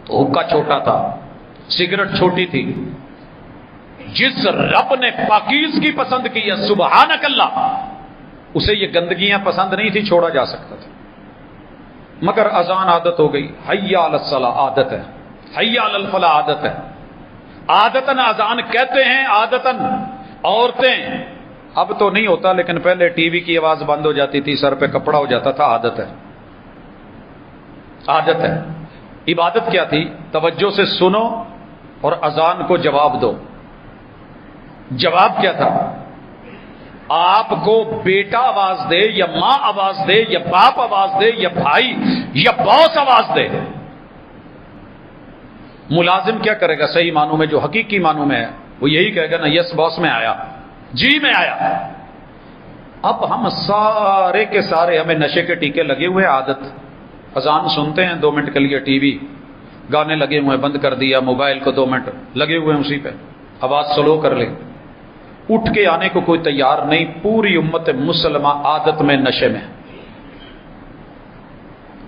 تو حکا چھوٹا تھا، سگریٹ چھوٹی تھی، جس رب نے پاکیزگی پسند کی ہے، سبحانک اللہ، اسے یہ گندگیاں پسند نہیں تھی، چھوڑا جا سکتا تھا، مگر اذان عادت ہو گئی، حی علی الصلاۃ عادت ہے، حی علی الفلاح عادت ہے، عادتاً اذان کہتے ہیں، عادتاً عورتیں، اب تو نہیں ہوتا لیکن پہلے ٹی وی کی آواز بند ہو جاتی تھی، سر پہ کپڑا ہو جاتا تھا، عادت ہے، عادت ہے۔ عبادت کیا تھی؟ توجہ سے سنو اور اذان کو جواب دو۔ جواب کیا تھا؟ آپ کو بیٹا آواز دے یا ماں آواز دے یا باپ آواز دے یا بھائی یا باس آواز دے، ملازم کیا کرے گا؟ صحیح معنوں میں، جو حقیقی معنوں میں ہے، وہ یہی کہے گا نا، یس باس میں آیا، جی میں آیا۔ اب ہم سارے کے سارے، ہمیں نشے کے ٹیکے لگے ہوئے، عادت، اذان سنتے ہیں 2 منٹ کے لیے، ٹی وی گانے لگے ہوئے، بند کر دیا، موبائل کو 2 منٹ لگے ہوئے ہیں اسی پہ، آواز سلو کر لے، اٹھ کے آنے کو کوئی تیار نہیں، پوری امت مسلمہ عادت میں، نشے میں۔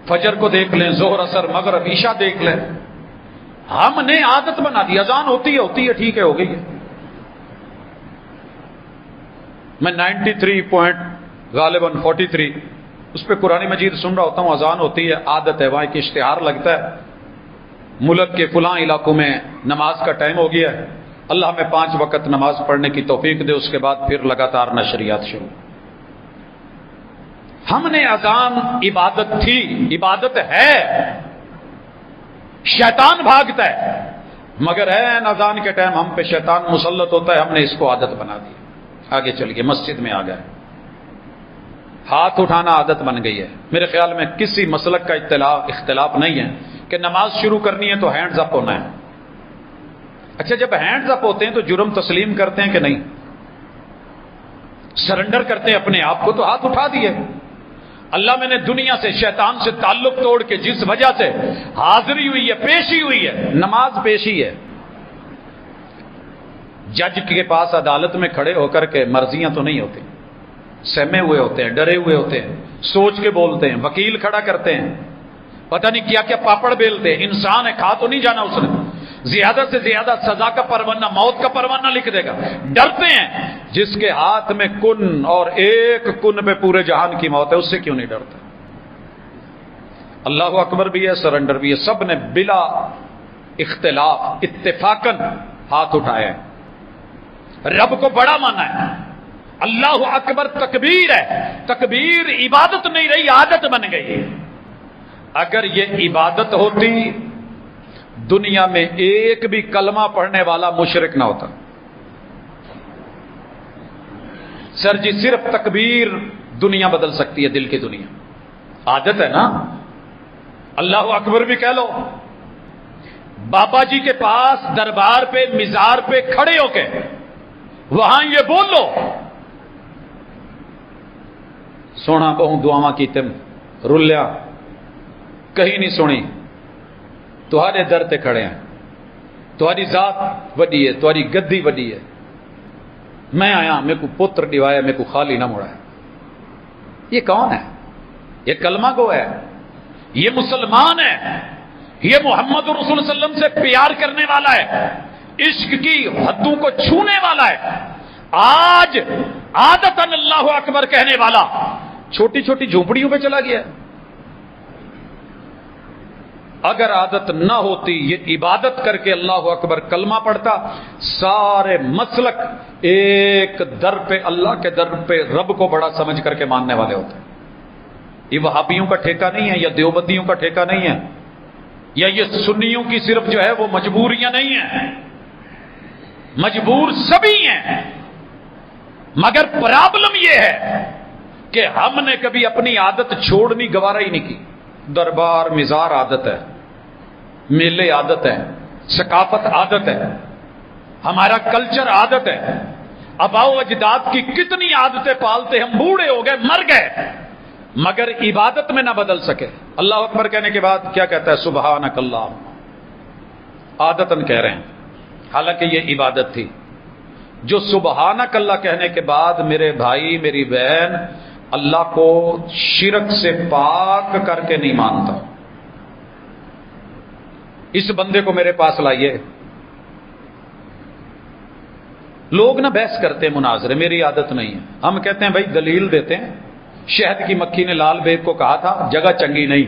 فجر کو دیکھ لیں، ظہر اثر مغرب عشاء دیکھ لیں، ہم نے عادت بنا دی، اذان ہوتی ہے ٹھیک ہے، ہو گئی ہے۔ میں غالباً 43 اس پہ قرآن مجید سن رہا ہوتا ہوں، اذان ہوتی ہے، عادت ہے، وہاں ایک اشتہار لگتا ہے، ملک کے فلاں علاقوں میں نماز کا ٹائم ہو گیا ہے، اللہ ہمیں 5 وقت نماز پڑھنے کی توفیق دے، اس کے بعد پھر لگاتار نشریات شروع۔ ہم نے اذان عبادت تھی، عبادت ہے، شیطان بھاگتا ہے، مگر اذان کے ٹائم ہم پہ شیطان مسلط ہوتا ہے، ہم نے اس کو عادت بنا دی۔ آگے چلیے، مسجد میں آ گئے، ہاتھ اٹھانا عادت بن گئی ہے۔ میرے خیال میں کسی مسلک کا اختلاف نہیں ہے کہ نماز شروع کرنی ہے تو ہینڈز اپ ہونا ہے۔ اچھا، جب ہینڈز اپ ہوتے ہیں تو جرم تسلیم کرتے ہیں کہ نہیں؟ سرنڈر کرتے ہیں اپنے آپ کو، تو ہاتھ اٹھا دیے۔ اللہ میں نے دنیا سے، شیطان سے تعلق توڑ کے جس وجہ سے حاضری ہوئی ہے، پیشی ہوئی ہے، نماز پیشی ہے۔ جج کے پاس عدالت میں کھڑے ہو کر کے مرضیاں تو نہیں ہوتی، سہمے ہوئے ہوتے ہیں، ڈرے ہوئے ہوتے ہیں، سوچ کے بولتے ہیں، وکیل کھڑا کرتے ہیں، پتہ نہیں کیا کیا پاپڑ بیلتے ہیں، انسان ہے، کھا تو نہیں جانا اس نے، زیادہ سے زیادہ سزا کا پروانہ، موت کا پروانہ لکھ دے گا، ڈرتے ہیں۔ جس کے ہاتھ میں کن اور ایک کن پہ پورے جہان کی موت ہے، اس سے کیوں نہیں ڈرتے؟ اللہ اکبر بھی ہے، سرنڈر بھی ہے، سب نے بلا اختلاف اتفاقاً ہاتھ اٹھائے ہیں، رب کو بڑا مانا ہے۔ اللہ اکبر تکبیر ہے، تکبیر عبادت نہیں رہی، عادت بن گئی۔ اگر یہ عبادت ہوتی دنیا میں ایک بھی کلمہ پڑھنے والا مشرک نہ ہوتا۔ سر جی صرف تکبیر دنیا بدل سکتی ہے، دل کی دنیا، عادت ہے نا۔ اللہ اکبر بھی کہہ لو، بابا جی کے پاس دربار پہ مزار پہ کھڑے ہو کے وہاں یہ بول لو، سونا بہوں دعاواں کی تم رلیا کہیں نہیں سنی، تمہارے در تے کھڑے ہیں، تمہاری ذات وڈی ہے، تمہاری گدی وڈی ہے، میں آیا میرے کو پتر ڈوایا، میرے کو خالی نہ مڑا۔ یہ کون ہے؟ یہ کلمہ گو ہے، یہ مسلمان ہے، یہ محمد رسول صلی اللہ علیہ وسلم سے پیار کرنے والا ہے، عشق کی حدوں کو چھونے والا ہے۔ آج عادتاً اللہ اکبر کہنے والا چھوٹی چھوٹی جھونپڑیوں پہ چلا گیا ہے۔ اگر عادت نہ ہوتی یہ عبادت کر کے اللہ اکبر کلمہ پڑھتا، سارے مسلک ایک در پہ اللہ کے در پہ رب کو بڑا سمجھ کر کے ماننے والے ہوتے۔ یہ وہابیوں کا ٹھیکہ نہیں ہے، یا دیوبندیوں کا ٹھیکہ نہیں ہے، یا یہ سنیوں کی صرف جو ہے وہ مجبوریاں نہیں ہیں، مجبور سبھی ہیں، مگر پرابلم یہ ہے کہ ہم نے کبھی اپنی عادت چھوڑنی گوارا ہی نہیں کی۔ دربار مزار عادت ہے، میلے عادت ہے، ثقافت عادت ہے، ہمارا کلچر عادت ہے، آباؤ اجداد کی کتنی عادتیں پالتے، ہم بوڑھے ہو گئے، مر گئے، مگر عبادت میں نہ بدل سکے۔ اللہ اکبر کہنے کے بعد کیا کہتا ہے؟ سبحانک اللہ، عادتاً کہہ رہے ہیں، حالانکہ یہ عبادت تھی۔ جو سبحانک اللہ کہنے کے بعد میرے بھائی میری بہن اللہ کو شرک سے پاک کر کے نہیں مانتا، اس بندے کو میرے پاس لائیے۔ لوگ نہ بحث کرتے ہیں، مناظرے، میری عادت نہیں ہے۔ ہم کہتے ہیں بھائی دلیل دیتے ہیں، شہد کی مکھی نے لال بیگ کو کہا تھا جگہ چنگی نہیں،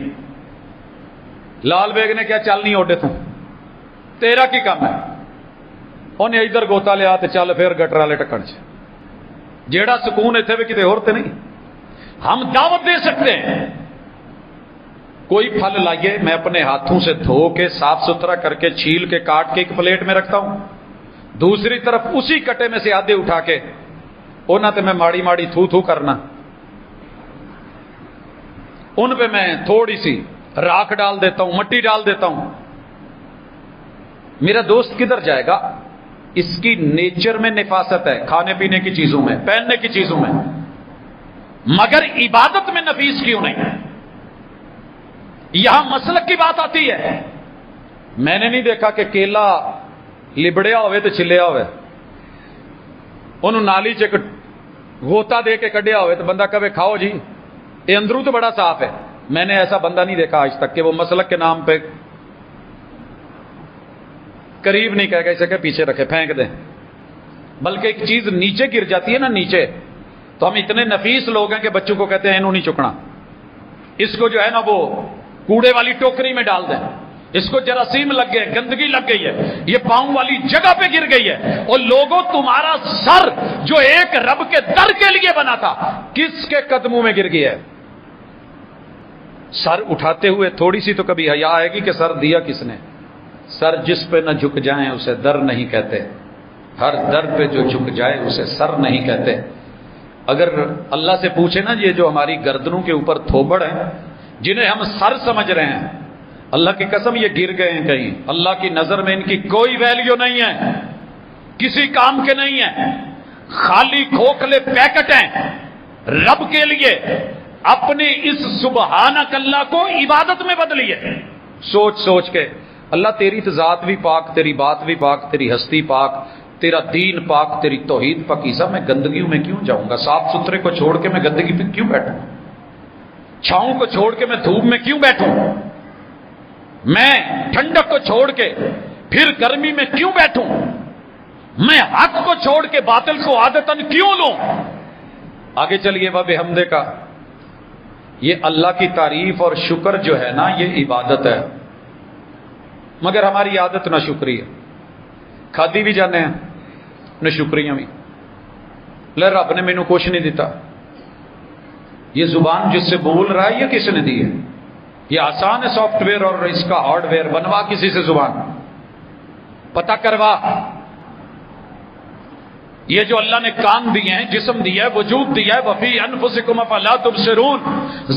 لال بیگ نے کیا چل نہیں اوڈے تم، تیرا کی کم ہے، انہیں ادھر گوتا لیا تو چل پھر گٹر والے ٹکن سے، جیڑا سکون اتنے بھی کتے ہوتے نہیں۔ ہم دعوت دے سکتے ہیں، کوئی پھل لائیے، میں اپنے ہاتھوں سے دھو کے صاف ستھرا کر کے چھیل کے کاٹ کے ایک پلیٹ میں رکھتا ہوں، دوسری طرف اسی کٹے میں سے آدھے اٹھا کے انہاں تے میں ماڑی ماڑی تھو تھو کرنا، ان پہ میں تھوڑی سی راکھ ڈال دیتا ہوں، مٹی ڈال دیتا ہوں۔ میرا دوست کدھر جائے گا؟ اس کی نیچر میں نفاست ہے، کھانے پینے کی چیزوں میں، پہننے کی چیزوں میں، مگر عبادت میں نفیس کیوں نہیں؟ یہاں مسلک کی بات آتی ہے۔ میں نے نہیں دیکھا کہ کیلا لبڑیا ہوئے تو چھلیا ہوئے، انہوں نالی چ غوطہ دے کے کڈیا ہوئے تو بندہ کبھی کھاؤ جی، یہ اندروں تو بڑا صاف ہے۔ میں نے ایسا بندہ نہیں دیکھا آج تک کہ وہ مسلک کے نام پہ قریب نہیں کہہ اسے کہ پیچھے رکھے پھینک دیں، بلکہ ایک چیز نیچے گر جاتی ہے نا نیچے، تو ہم اتنے نفیس لوگ ہیں کہ بچوں کو کہتے ہیں انہوں نہیں چکنا، اس کو جو ہے نا وہ کوڑے والی ٹوکری میں ڈال دیں، اس کو جراثیم لگ گئے، گندگی لگ گئی ہے، یہ پاؤں والی جگہ پہ گر گئی ہے۔ اور لوگوں تمہارا سر جو ایک رب کے در کے لیے بنا تھا کس کے قدموں میں گر گیا ہے؟ سر اٹھاتے ہوئے تھوڑی سی تو کبھی حیا آئے گی کہ سر دیا کس نے؟ سر جس پہ نہ جھک جائیں اسے در نہیں کہتے، ہر در پہ جو جھک جائے اسے سر نہیں کہتے۔ اگر اللہ سے پوچھے نا یہ جو ہماری گردنوں کے اوپر تھوبڑ ہیں جنہیں ہم سر سمجھ رہے ہیں، اللہ کی قسم یہ گر گئے ہیں کہیں، اللہ کی نظر میں ان کی کوئی ویلیو نہیں ہے، کسی کام کے نہیں ہے، خالی کھوکھلے پیکٹ ہیں۔ رب کے لیے اپنی اس سبحانک اللہ کو عبادت میں بدلیے، سوچ سوچ کے اللہ تیری تو ذات بھی پاک، تیری بات بھی پاک، تیری ہستی پاک، تیرا دین پاک، تیری توحید پاکیزہ، میں گندگیوں میں کیوں جاؤں گا؟ صاف ستھرے کو چھوڑ کے میں گندگی پہ کیوں بیٹھوں؟ چھاؤں کو چھوڑ کے میں دھوپ میں کیوں بیٹھوں؟ میں ٹھنڈک کو چھوڑ کے پھر گرمی میں کیوں بیٹھوں؟ میں حق کو چھوڑ کے باطل کو عادتاً کیوں لوں؟ آگے چلیے وبحمدہ کا، یہ اللہ کی تعریف اور شکر جو ہے نا یہ عبادت ہے۔ مگر ہماری عادت نہ شکری ہے، کھادی بھی جانے ہیں نہ شکریاں بھی. لے رب نے مینوں کچھ نہیں دیتا. یہ زبان جس سے بول رہا ہے یہ کس نے دی ہے؟ یہ آسان ہے سافٹ ویئر اور اس کا ہارڈ ویئر، بنوا کسی سے زبان، پتہ کروا. یہ جو اللہ نے کان دیے ہیں، جسم دیا ہے، وجود دیا ہے، وفی انفسکم افلا تبصرون،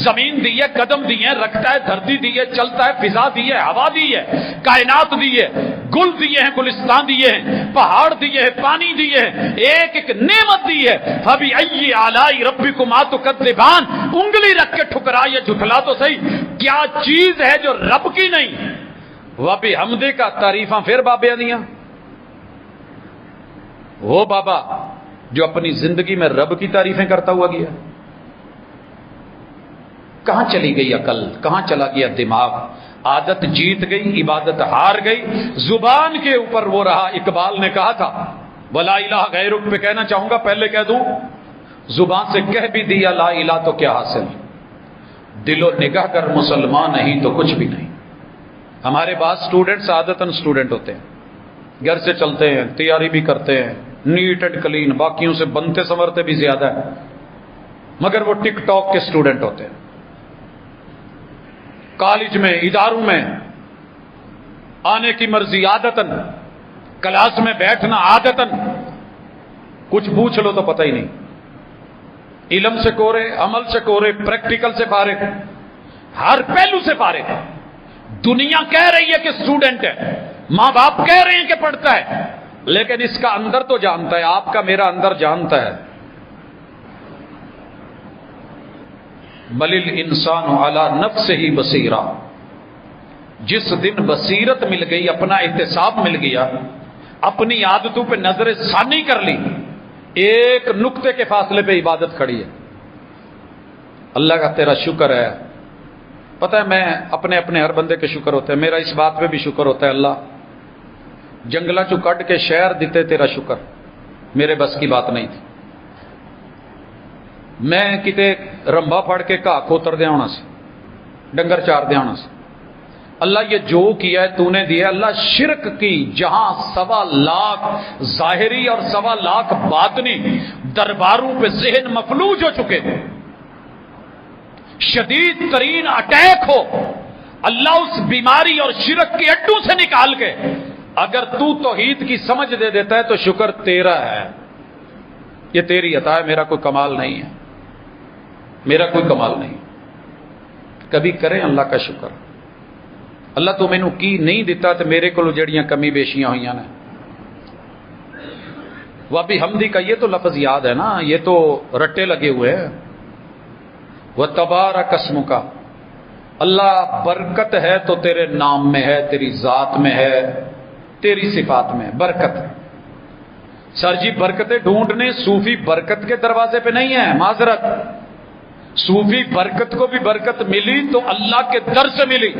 زمین دی ہے، قدم دیے ہیں، رکھتا ہے، دھرتی دی ہے، چلتا ہے، فضا دی ہے، ہوا دی ہے، کائنات دی ہے، گل دیے ہیں، گلستان دیے ہیں، پہاڑ دیے ہیں، پانی دیے ہیں، ایک ایک نعمت دی ہے. فبأي آلاء ربكما تكذبان، انگلی رکھ کے ٹھکرا یا جھٹلا تو صحیح، کیا چیز ہے جو رب کی نہیں؟ وبحمدہ کا تعریفاں پھر بابیاں دیاں. وہ بابا جو اپنی زندگی میں رب کی تعریفیں کرتا ہوا گیا، کہاں چلی گئی عقل، کہاں چلا گیا دماغ؟ عادت جیت گئی، عبادت ہار گئی، زبان کے اوپر وہ رہا. اقبال نے کہا تھا ولا الہ غیرک پہ کہنا چاہوں گا، پہلے کہہ دوں زبان سے کہہ بھی دیا لا الہ تو کیا حاصل، دل و نگاہ کر مسلمان نہیں تو کچھ بھی نہیں. ہمارے بعض اسٹوڈنٹس عادتاً اسٹوڈنٹ ہوتے ہیں، گھر سے چلتے ہیں، تیاری بھی کرتے ہیں، نیٹ اینڈ کلین، باقیوں سے بنتے سنورتے بھی زیادہ ہے، مگر وہ ٹک ٹاک کے اسٹوڈنٹ ہوتے ہیں. کالج میں، اداروں میں آنے کی مرضی عادتاً، کلاس میں بیٹھنا عادتاً، کچھ پوچھ لو تو پتہ ہی نہیں. علم سے کورے، عمل سے کورے، پریکٹیکل سے فارغ، ہر پہلو سے فارغ. دنیا کہہ رہی ہے کہ اسٹوڈنٹ ہے، ماں باپ کہہ رہے ہیں کہ پڑھتا ہے، لیکن اس کا اندر تو جانتا ہے، آپ کا میرا اندر جانتا ہے. بل الانسان علی نفسہ بصیرہ، جس دن بصیرت مل گئی، اپنا احتساب مل گیا، اپنی عادتوں پہ نظر ثانی کر لی، ایک نقطے کے فاصلے پہ عبادت کھڑی ہے. اللہ کا تیرا شکر ہے. پتہ ہے میں اپنے ہر بندے کے شکر ہوتا ہے، میرا اس بات پہ بھی شکر ہوتا ہے، اللہ جنگلا چو کٹ کے شہر دیتے تیرا شکر، میرے بس کی بات نہیں تھی. میں کتے رمبا پھڑ کے گھا کھوتر دیا ہونا سے، ڈنگر چار دیا ہونا سے. اللہ یہ جو کیا ہے تو نے دیا. اللہ شرک کی جہاں 1.25 لاکھ ظاہری اور 1.25 لاکھ باطنی درباروں پہ ذہن مفلوج ہو چکے تھے، شدید ترین اٹیک ہو، اللہ اس بیماری اور شرک کے اڈوں سے نکال کے اگر تو توحید کی سمجھ دے دیتا ہے تو شکر تیرا ہے. یہ تیری عطا ہے، میرا کوئی کمال نہیں ہے، میرا کوئی کمال نہیں. کبھی کریں اللہ کا شکر. اللہ تو مینوں کی نہیں دیتا تو میرے کو جڑیاں کمی بیشیاں ہوئی نے. وبحمدہ کا یہ تو لفظ یاد ہے نا، یہ تو رٹے لگے ہوئے ہیں. وتبارک اسمک، اللہ برکت ہے تو تیرے نام میں ہے، تیری ذات میں ہے، تیری صفات میں برکت. سر جی برکتیں ڈھونڈنے صوفی برکت کے دروازے پہ نہیں ہے، معذرت. صوفی برکت کو بھی برکت ملی تو اللہ کے در سے ملی.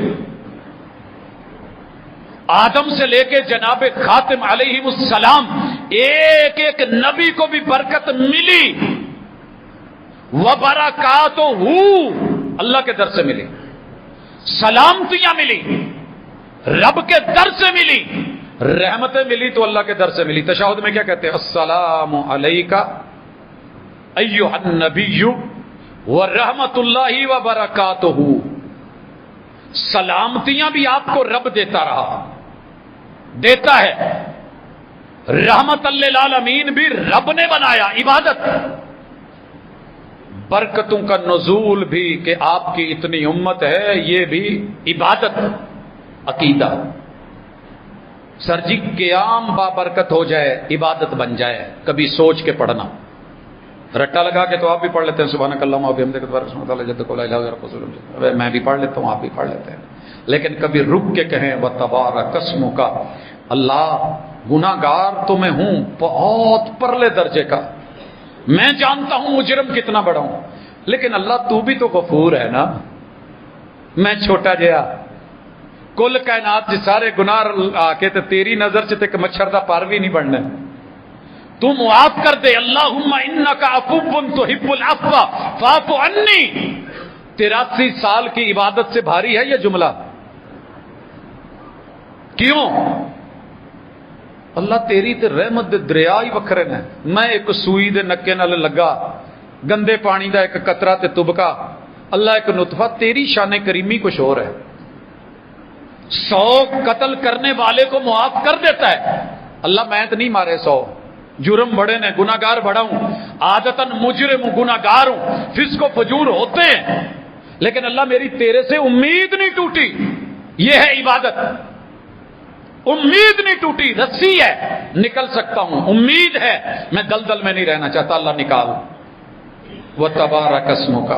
آدم سے لے کے جناب خاتم علیہ السلام ایک ایک نبی کو بھی برکت ملی. وبرکاتہ اللہ کے در سے ملی، سلامتیاں ملی رب کے در سے ملی، رحمتیں ملی تو اللہ کے در سے ملی. تشہد میں کیا کہتے ہیں؟ السلام علیکہ ایھا النبی ورحمۃ اللہ وبرکاتہ. سلامتیاں بھی آپ کو رب دیتا رہا، دیتا ہے. رحمت للعالمین بھی رب نے بنایا، عبادت. برکتوں کا نزول بھی کہ آپ کی اتنی امت ہے، یہ بھی عبادت، عقیدہ. سر جی قیام بابرکت ہو جائے، عبادت بن جائے. کبھی سوچ کے پڑھنا، رٹا لگا کے تو آپ بھی پڑھ لیتے ہیں سبحانک اللہم وبحمدک میں بھی پڑھ لیتا ہوں، آپ بھی پڑھ لیتے ہیں. لیکن کبھی رک کے کہیں وتبارک اسمک، اللہ گناہ گار تو میں ہوں، بہت پرلے درجے کا، میں جانتا ہوں مجرم کتنا بڑا ہوں، لیکن اللہ تو بھی تو غفور ہے نا. میں چھوٹا جیا، کل کائنات جی سارے گناہ آ کے تے تیری نظر سے ایک مچھر دا پر بھی نہیں بننا. تو معاف کر دے. اللہم انک عفو تحب العفو فاعف عنی. 83 سال کی عبادت سے بھاری ہے یہ جملہ کیوں؟ اللہ تیری تے رحمت دے دریا ہی وکھرے نے. میں ایک سوئی دے نکے نال لگا، گندے پانی دا ایک قطرہ تے تبکا، اللہ ایک نطفہ، تیری شان کریمی کچھ اور ہے. 100 قتل کرنے والے کو معاف کر دیتا ہے اللہ. میں تو نہیں مارے 100، جرم بڑے نے، گناہگار بڑا ہوں، عادتاً مجرم ہوں، گناہگار ہوں، فسق و فجور ہوتے ہیں، لیکن اللہ میری تیرے سے امید نہیں ٹوٹی. یہ ہے عبادت. امید نہیں ٹوٹی، رسی ہے، نکل سکتا ہوں، امید ہے، میں دلدل میں نہیں رہنا چاہتا. اللہ نکال. وَتَبَارَكَ اسْمُكَ،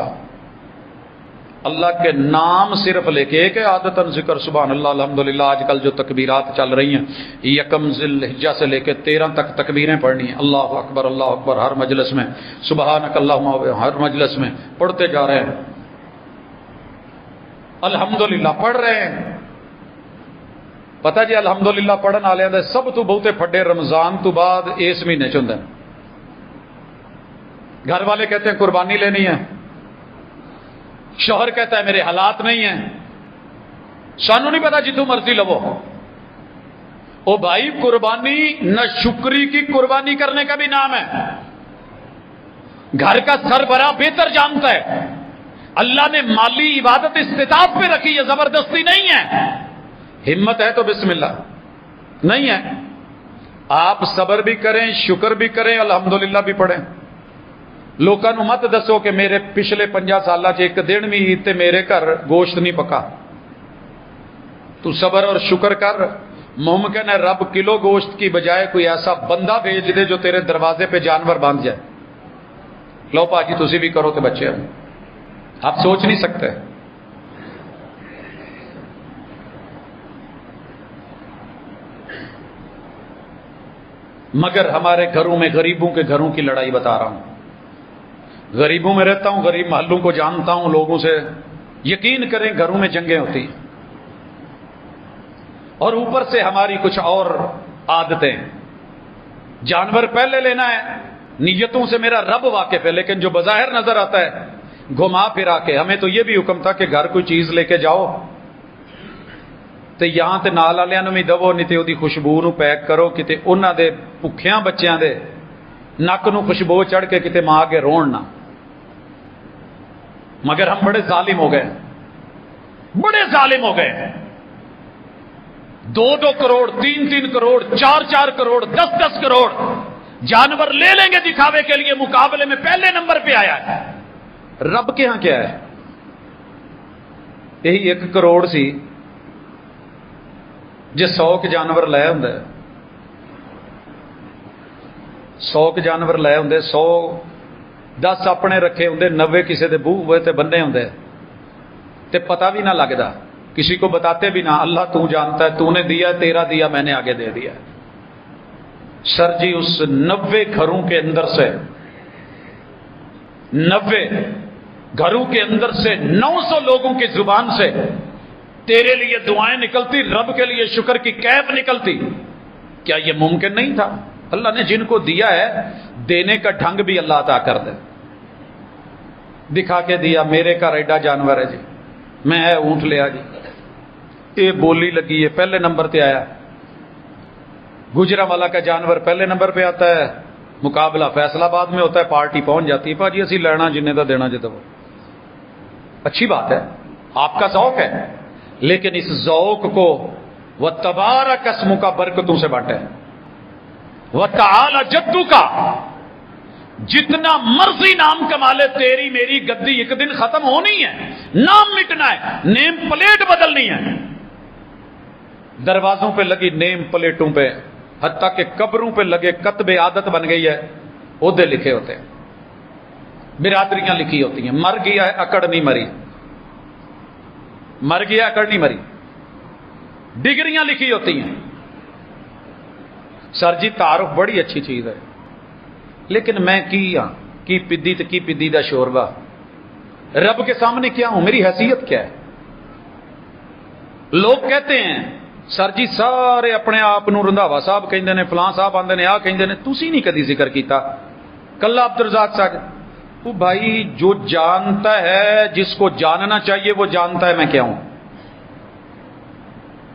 اللہ کے نام صرف لے کے ایک عادتاً ذکر سبحان اللہ الحمدللہ. آج کل جو تکبیرات چل رہی ہیں، یکم ذی الحجہ سے لے کے 13 تک تکبیریں پڑھنی ہیں. اللہ اکبر اللہ اکبر، ہر مجلس میں سبحانک اللہم، ہر مجلس میں پڑھتے جا رہے ہیں. الحمدللہ پڑھ رہے ہیں. پتہ جی الحمدللہ پڑھن والے دے سب تو بہتے پھڈے رمضان تو بعد اس مہینے چ ہوندے. گھر والے کہتے ہیں قربانی لینی ہے، شوہر کہتا ہے میرے حالات نہیں ہیں، سانو نہیں پتا جتوں مرضی لو. او بھائی قربانی نہ شکری کی قربانی کرنے کا بھی نام ہے. گھر کا سربراہ بہتر جانتا ہے اللہ نے مالی عبادت استطاعت پہ رکھی ہے، زبردستی نہیں ہے. ہمت ہے تو بسم اللہ، نہیں ہے آپ صبر بھی کریں، شکر بھی کریں، الحمدللہ بھی پڑھیں. لوگوں مت دسو کہ میرے پچھلے 50 سالہ چ ایک دن بھی عید تے میرے گھر گوشت نہیں پکا. تو صبر اور شکر کر. ممکن ہے رب کلو گوشت کی بجائے کوئی ایسا بندہ بھیج دے جو تیرے دروازے پہ جانور باندھ جائے. لو پاجی تسی بھی کرو تے بچے آپ سوچ نہیں سکتے. مگر ہمارے گھروں میں غریبوں کے گھروں کی لڑائی بتا رہا ہوں. غریبوں میں رہتا ہوں، غریب محلوں کو جانتا ہوں، لوگوں سے یقین کریں گھروں میں جنگیں ہوتی ہیں. اور اوپر سے ہماری کچھ اور عادتیں. جانور پہلے لینا ہے، نیتوں سے میرا رب واقف ہے، لیکن جو بظاہر نظر آتا ہے گھما پھرا کے. ہمیں تو یہ بھی حکم تھا کہ گھر کوئی چیز لے کے جاؤ تے یہاں تے نال والےاں نوں بھی دو، نہیں تے اودی خوشبو نو پیک کرو، کتے انہاں دے بھکھیاں بچیاں دے نک نو خوشبو چڑھ کے کتے ماں کے رون نہ. مگر ہم بڑے ظالم ہو گئے، بڑے ظالم ہو گئے. 2-2 کروڑ، 3-3 کروڑ، 4-4 کروڑ، 10-10 کروڑ جانور لے لیں گے دکھاوے کے لیے، مقابلے میں پہلے نمبر پہ آیا ہے. رب کے ہاں کیا ہے؟ یہی 1 کروڑ سی جے 100 کے جانور لے ہوں 100 کے جانور لے ہوں 100 10 اپنے رکھے ہوں 90 کسی دے بوہ ہوئے تے بننے ہوں تے پتہ بھی نہ لگتا، کسی کو بتاتے بھی نہ. اللہ تو جانتا ہے، تو نے دیا، تیرا دیا، میں نے آگے دے دیا. سر جی اس 90 گھروں کے اندر سے 90 گھروں کے اندر سے 900 لوگوں کی زبان سے تیرے لیے دعائیں نکلتی، رب کے لیے شکر کی کیف نکلتی. کیا یہ ممکن نہیں تھا؟ اللہ نے جن کو دیا ہے دینے کا ڈھنگ بھی اللہ عطا کر دے. دکھا کے دیا میرے گھر ایڈا جانور ہے جی، میں ہے اونٹ لیا جی، یہ بولی لگی ہے پہلے نمبر پہ آیا. گجرا والا کا جانور پہلے نمبر پہ آتا ہے. مقابلہ فیصلہ آباد میں ہوتا ہے، پارٹی پہنچ جاتی ہے، پاجی اسی لینا جنہیں دا دینا جی. تو اچھی بات ہے، آپ کا ذوق ہے، لیکن اس ذوق کو وَتَبَارَكَ اسْمُكَ برکتوں سے بانٹے. وَتَعَالَى جَدُّكَ، جتنا مرضی نام کما لے، تیری میری گدی ایک دن ختم ہونی ہے، نام مٹنا ہے، نیم پلیٹ بدلنی ہے. دروازوں پہ لگی نیم پلیٹوں پہ، حتیٰ کہ قبروں پہ لگے کتب عادت بن گئی ہے، عہدے لکھے ہوتے ہیں، برادریاں لکھی ہوتی ہیں. مر گیا ہے اکڑ نہیں مری، مر گیا اکڑ نہیں مری. ڈگریاں لکھی ہوتی ہیں. سر جی تعارف بڑی اچھی چیز ہے، لیکن میں کی پدی تو کی پدی دا شوربا رب کے سامنے کیا ہوں؟ میری حیثیت کیا ہے؟ لوگ کہتے ہیں سر جی سارے اپنے آپ رندھاوا صاحب کہندے نے، فلاں صاحب آندے نے، آ کہندے نے، تسی نہیں کدی ذکر کیتا. کلا عبدالرزاق صاحب وہ بھائی جو جانتا ہے، جس کو جاننا چاہیے وہ جانتا ہے میں کیا ہوں.